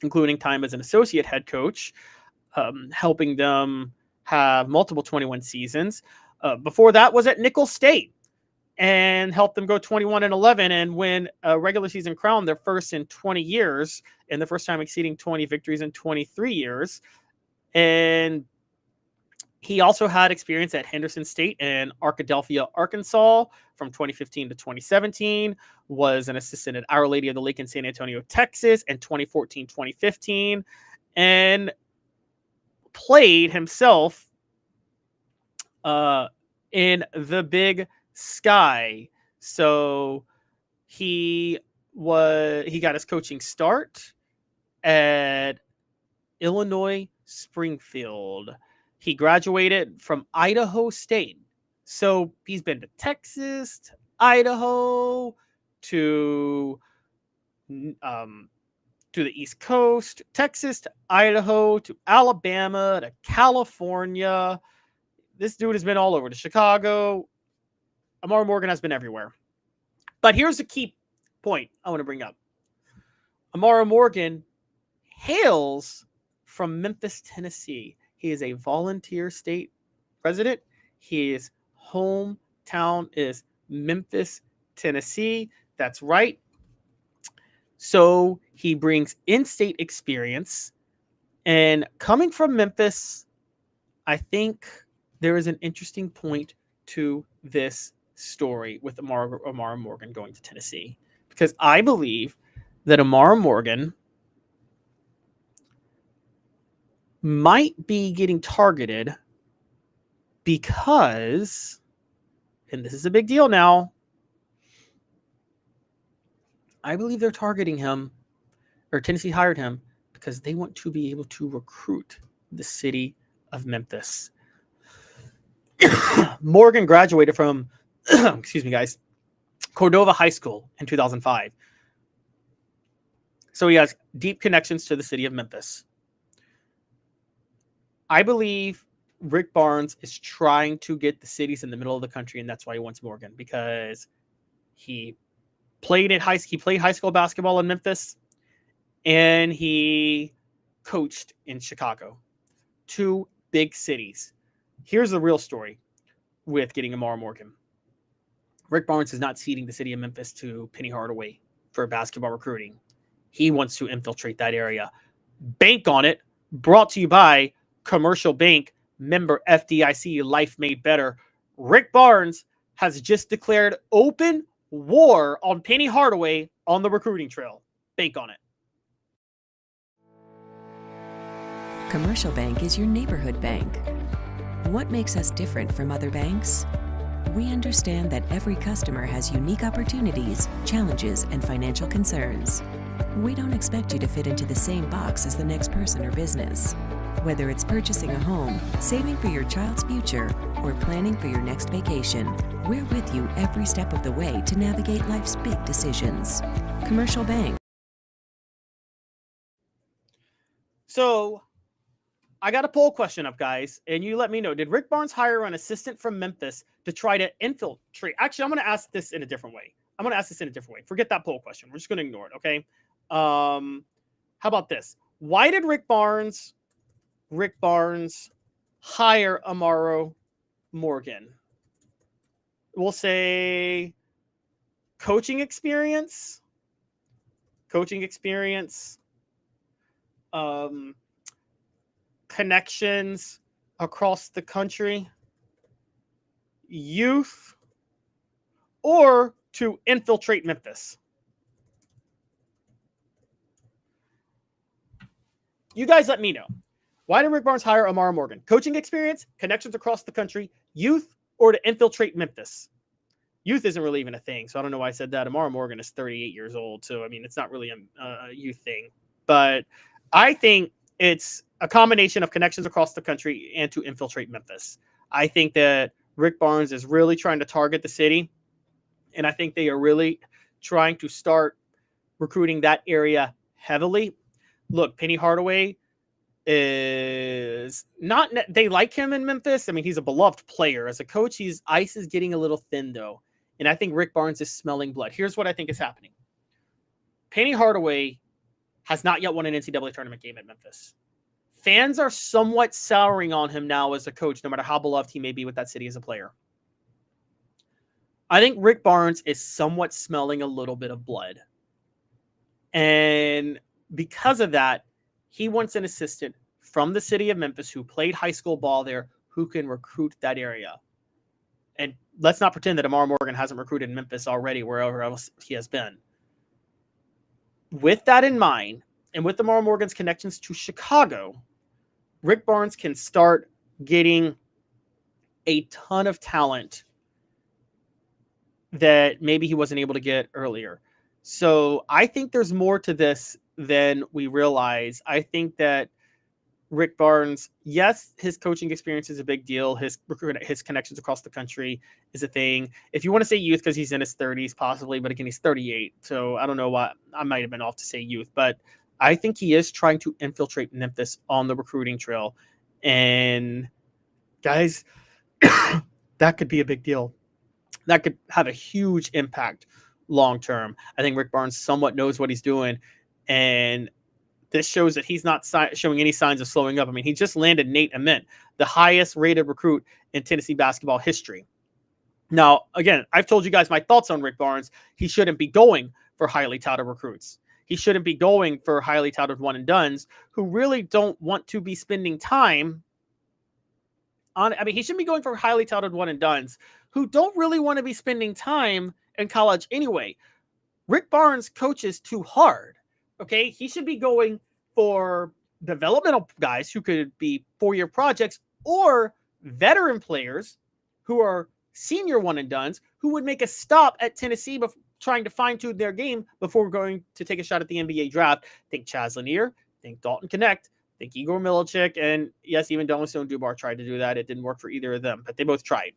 including time as an associate head coach, helping them have multiple 21 seasons. Before that was at Nicholls State and helped them go 21-11 and win a regular season crown, their first in 20 years, and the first time exceeding 20 victories in 23 years. And he also had experience at Henderson State and Arkadelphia, Arkansas from 2015 to 2017, was an assistant at Our Lady of the Lake in San Antonio, Texas in 2014-2015, and played himself in the Big Sky. So he got his coaching start at Illinois Springfield. He graduated from Idaho State. So he's been to Texas, to Idaho, to the East Coast, Texas to Idaho, to Alabama, to California. This dude has been all over, to Chicago. Amorrow Morgan has been everywhere. But here's the key point I want to bring up. Amorrow Morgan hails from Memphis, Tennessee. He is a volunteer state resident. His hometown is Memphis, Tennessee. That's right. So he brings in-state experience. And coming from Memphis, I think there is an interesting point to this story with Amorrow Morgan going to Tennessee. Because I believe that Amorrow Morgan might be getting targeted because, and this is a big deal now, I believe they're targeting him, or Tennessee hired him, because they want to be able to recruit the city of Memphis. Morgan graduated from, excuse me, guys, Cordova High School in 2005. So he has deep connections to the city of Memphis. I believe Rick Barnes is trying to get the cities in the middle of the country, and that's why he wants Morgan, because he played high school basketball in Memphis, and he coached in Chicago. 2 big cities. Here's the real story with getting Amorrow Morgan. Rick Barnes is not ceding the city of Memphis to Penny Hardaway for basketball recruiting. He wants to infiltrate that area. Bank on it. Brought to you by Commercial Bank, member FDIC, life made better. Rick Barnes has just declared open war on Penny Hardaway on the recruiting trail. Bank on it. Commercial Bank is your neighborhood bank. What makes us different from other banks? We understand that every customer has unique opportunities, challenges, and financial concerns. We don't expect you to fit into the same box as the next person or business. Whether it's purchasing a home, saving for your child's future, or planning for your next vacation, we're with you every step of the way to navigate life's big decisions. Commercial Bank. So I got a poll question up, guys, and you let me know. Did Rick Barnes hire an assistant from Memphis to try to infiltrate? Actually, I'm going to ask this in a different way. Forget that poll question. We're just going to ignore it, okay? How about this? Why did Rick Barnes hire Amorrow Morgan? we'll say coaching experience, connections across the country, youth, or to infiltrate Memphis. You guys let me know. Why did Rick Barnes hire Amorrow Morgan? Coaching experience, connections across the country, youth, or to infiltrate Memphis? Youth isn't really even a thing, so I don't know why I said that. Amorrow Morgan is 38 years old, so I mean, it's not really a youth thing. But I think it's a combination of connections across the country and to infiltrate Memphis. I think that Rick Barnes is really trying to target the city, and I think they are really trying to start recruiting that area heavily. Look, Penny Hardaway is not, they like him in Memphis. I mean, he's a beloved player. As a coach, ice is getting a little thin, though. And I think Rick Barnes is smelling blood. Here's what I think is happening. Penny Hardaway has not yet won an NCAA tournament game at Memphis. Fans are somewhat souring on him now as a coach, no matter how beloved he may be with that city as a player. I think Rick Barnes is somewhat smelling a little bit of blood. And because of that, he wants an assistant from the city of Memphis who played high school ball there, who can recruit that area. And let's not pretend that Amorrow Morgan hasn't recruited Memphis already, wherever else he has been. With that in mind, and with Amorrow Morgan's connections to Chicago, Rick Barnes can start getting a ton of talent that maybe he wasn't able to get earlier. So I think there's more to this than we realize. I think that Rick Barnes, yes, his coaching experience is a big deal. His connections across the country is a thing. If you want to say youth because he's in his 30s, possibly, but again, he's 38. So I don't know why I might have been off to say youth, but I think he is trying to infiltrate Memphis on the recruiting trail. And guys, that could be a big deal. That could have a huge impact long term. I think Rick Barnes somewhat knows what he's doing, and this shows that he's not showing any signs of slowing up. I mean, he just landed Nate Ament, the highest rated recruit in Tennessee basketball history. Now, again, I've told you guys my thoughts on Rick Barnes. He shouldn't be going for highly touted recruits. He shouldn't be going for highly touted one and dones who really don't want to be spending time on. I mean, he shouldn't be going for highly touted one and dones who don't really want to be spending time in college anyway. Rick Barnes coaches too hard. Okay, he should be going for developmental guys who could be 4-year projects or veteran players who are senior one and dones who would make a stop at Tennessee trying to fine tune their game before going to take a shot at the NBA draft. Think Chaz Lanier, think Dalton Connect, think Igor Milicic, and yes, even Donaldson Dubar tried to do that. It didn't work for either of them, but they both tried.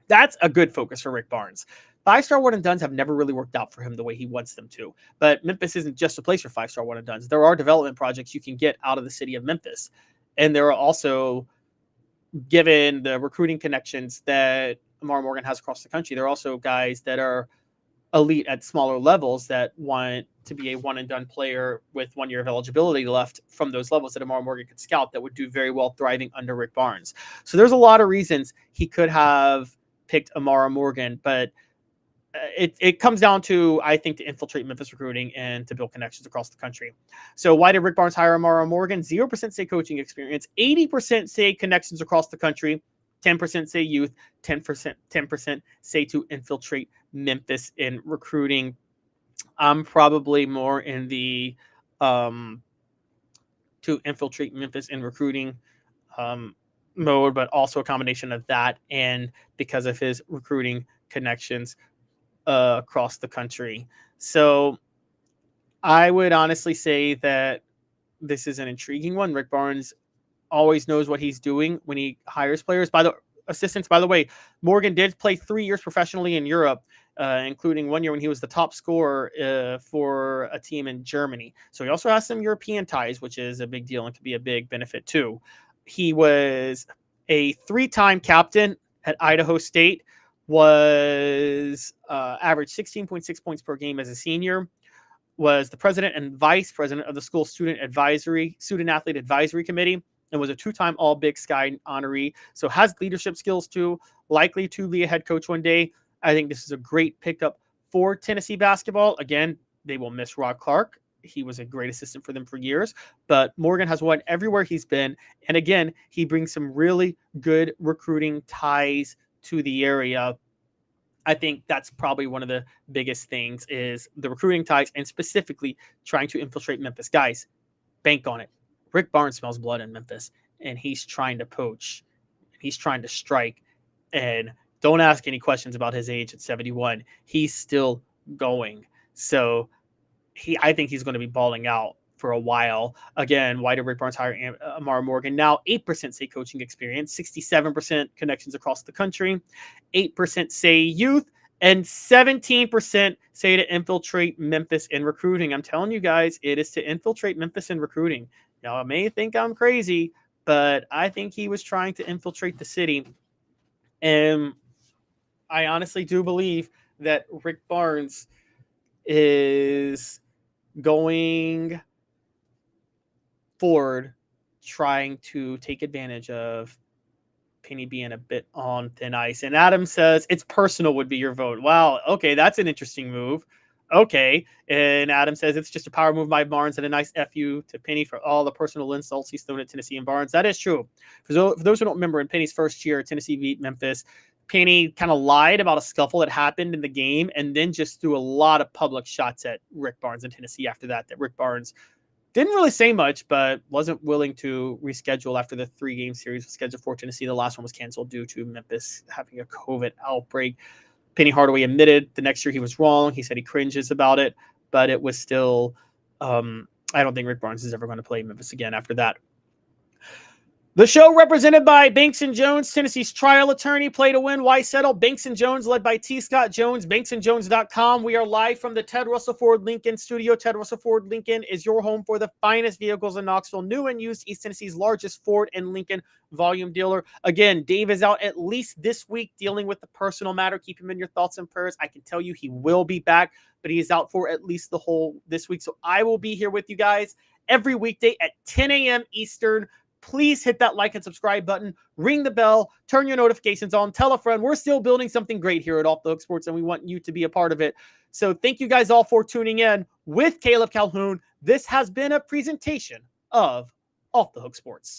That's a good focus for Rick Barnes. 5-star one and dones have never really worked out for him the way he wants them to. But Memphis isn't just a place for 5-star one and dones. There are development projects you can get out of the city of Memphis. And there are also, given the recruiting connections that Amorrow Morgan has across the country, there are also guys that are elite at smaller levels that want to be a one and done player with 1 year of eligibility left from those levels that Amorrow Morgan could scout that would do very well thriving under Rick Barnes. So there's a lot of reasons he could have picked Amorrow Morgan, but it comes down to, I think, to infiltrate Memphis recruiting and to build connections across the country. So why did Rick Barnes hire Amorrow Morgan? 0% say coaching experience, 80% say connections across the country, 10% say youth, 10% say to infiltrate Memphis in recruiting. I'm probably more in the to infiltrate Memphis in recruiting mode, but also a combination of that and because of his recruiting connections across the country. So I would honestly say that this is an intriguing one. Rick Barnes always knows what he's doing when he hires players. By the way, Morgan did play 3 years professionally in Europe, including 1 year when he was the top scorer for a team in Germany. So he also has some European ties, which is a big deal and could be a big benefit too. He was a 3-time captain at Idaho State, was averaged 16.6 points per game as a senior, was the president and vice president of the school student athlete advisory committee, and was a 2-time All Big Sky honoree. So has leadership skills too, likely to be a head coach one day. I think this is a great pickup for Tennessee basketball. Again, they will miss Rod Clark. He was a great assistant for them for years, but Morgan has won everywhere he's been. And again, he brings some really good recruiting ties to the area. I think that's probably one of the biggest things is the recruiting ties and specifically trying to infiltrate Memphis. Guys, bank on it. Rick Barnes smells blood in Memphis, and he's trying to poach. He's trying to strike. And don't ask any questions about his age at 71. He's still going. So I think he's going to be balling out for a while. Again, why did Rick Barnes hire Amorrow Morgan? Now 8% say coaching experience, 67% connections across the country, 8% say youth, and 17% say to infiltrate Memphis in recruiting. I'm telling you guys, it is to infiltrate Memphis in recruiting. Now, I may think I'm crazy, but I think he was trying to infiltrate the city. And I honestly do believe that Rick Barnes is going forward trying to take advantage of Penny being a bit on thin ice. And Adam says it's personal would be your vote. Wow. Okay. That's an interesting move. Okay. And Adam says it's just a power move by Barnes and a nice FU to Penny for all the personal insults he's thrown at Tennessee and Barnes. That is true. For those who don't remember, in Penny's first year, Tennessee beat Memphis. Penny kind of lied about a scuffle that happened in the game and then just threw a lot of public shots at Rick Barnes in Tennessee after that Rick Barnes didn't really say much, but wasn't willing to reschedule after the 3-game series was scheduled for Tennessee. The last one was canceled due to Memphis having a COVID outbreak. Penny Hardaway admitted the next year he was wrong. He said he cringes about it, but it was still, I don't think Rick Barnes is ever going to play Memphis again after that. The show represented by Banks & Jones, Tennessee's trial attorney. Play to win, why settle? Banks & Jones, led by T. Scott Jones, banksandjones.com. We are live from the Ted Russell Ford Lincoln studio. Ted Russell Ford Lincoln is your home for the finest vehicles in Knoxville, new and used, East Tennessee's largest Ford and Lincoln volume dealer. Again, Dave is out at least this week dealing with the personal matter. Keep him in your thoughts and prayers. I can tell you he will be back, but he is out for at least the whole this week. So I will be here with you guys every weekday at 10 a.m. Eastern. Please hit that like and subscribe button, ring the bell, turn your notifications on, tell a friend. We're still building something great here at Off the Hook Sports, and we want you to be a part of it. So thank you guys all for tuning in with Caleb Calhoun. This has been a presentation of Off the Hook Sports.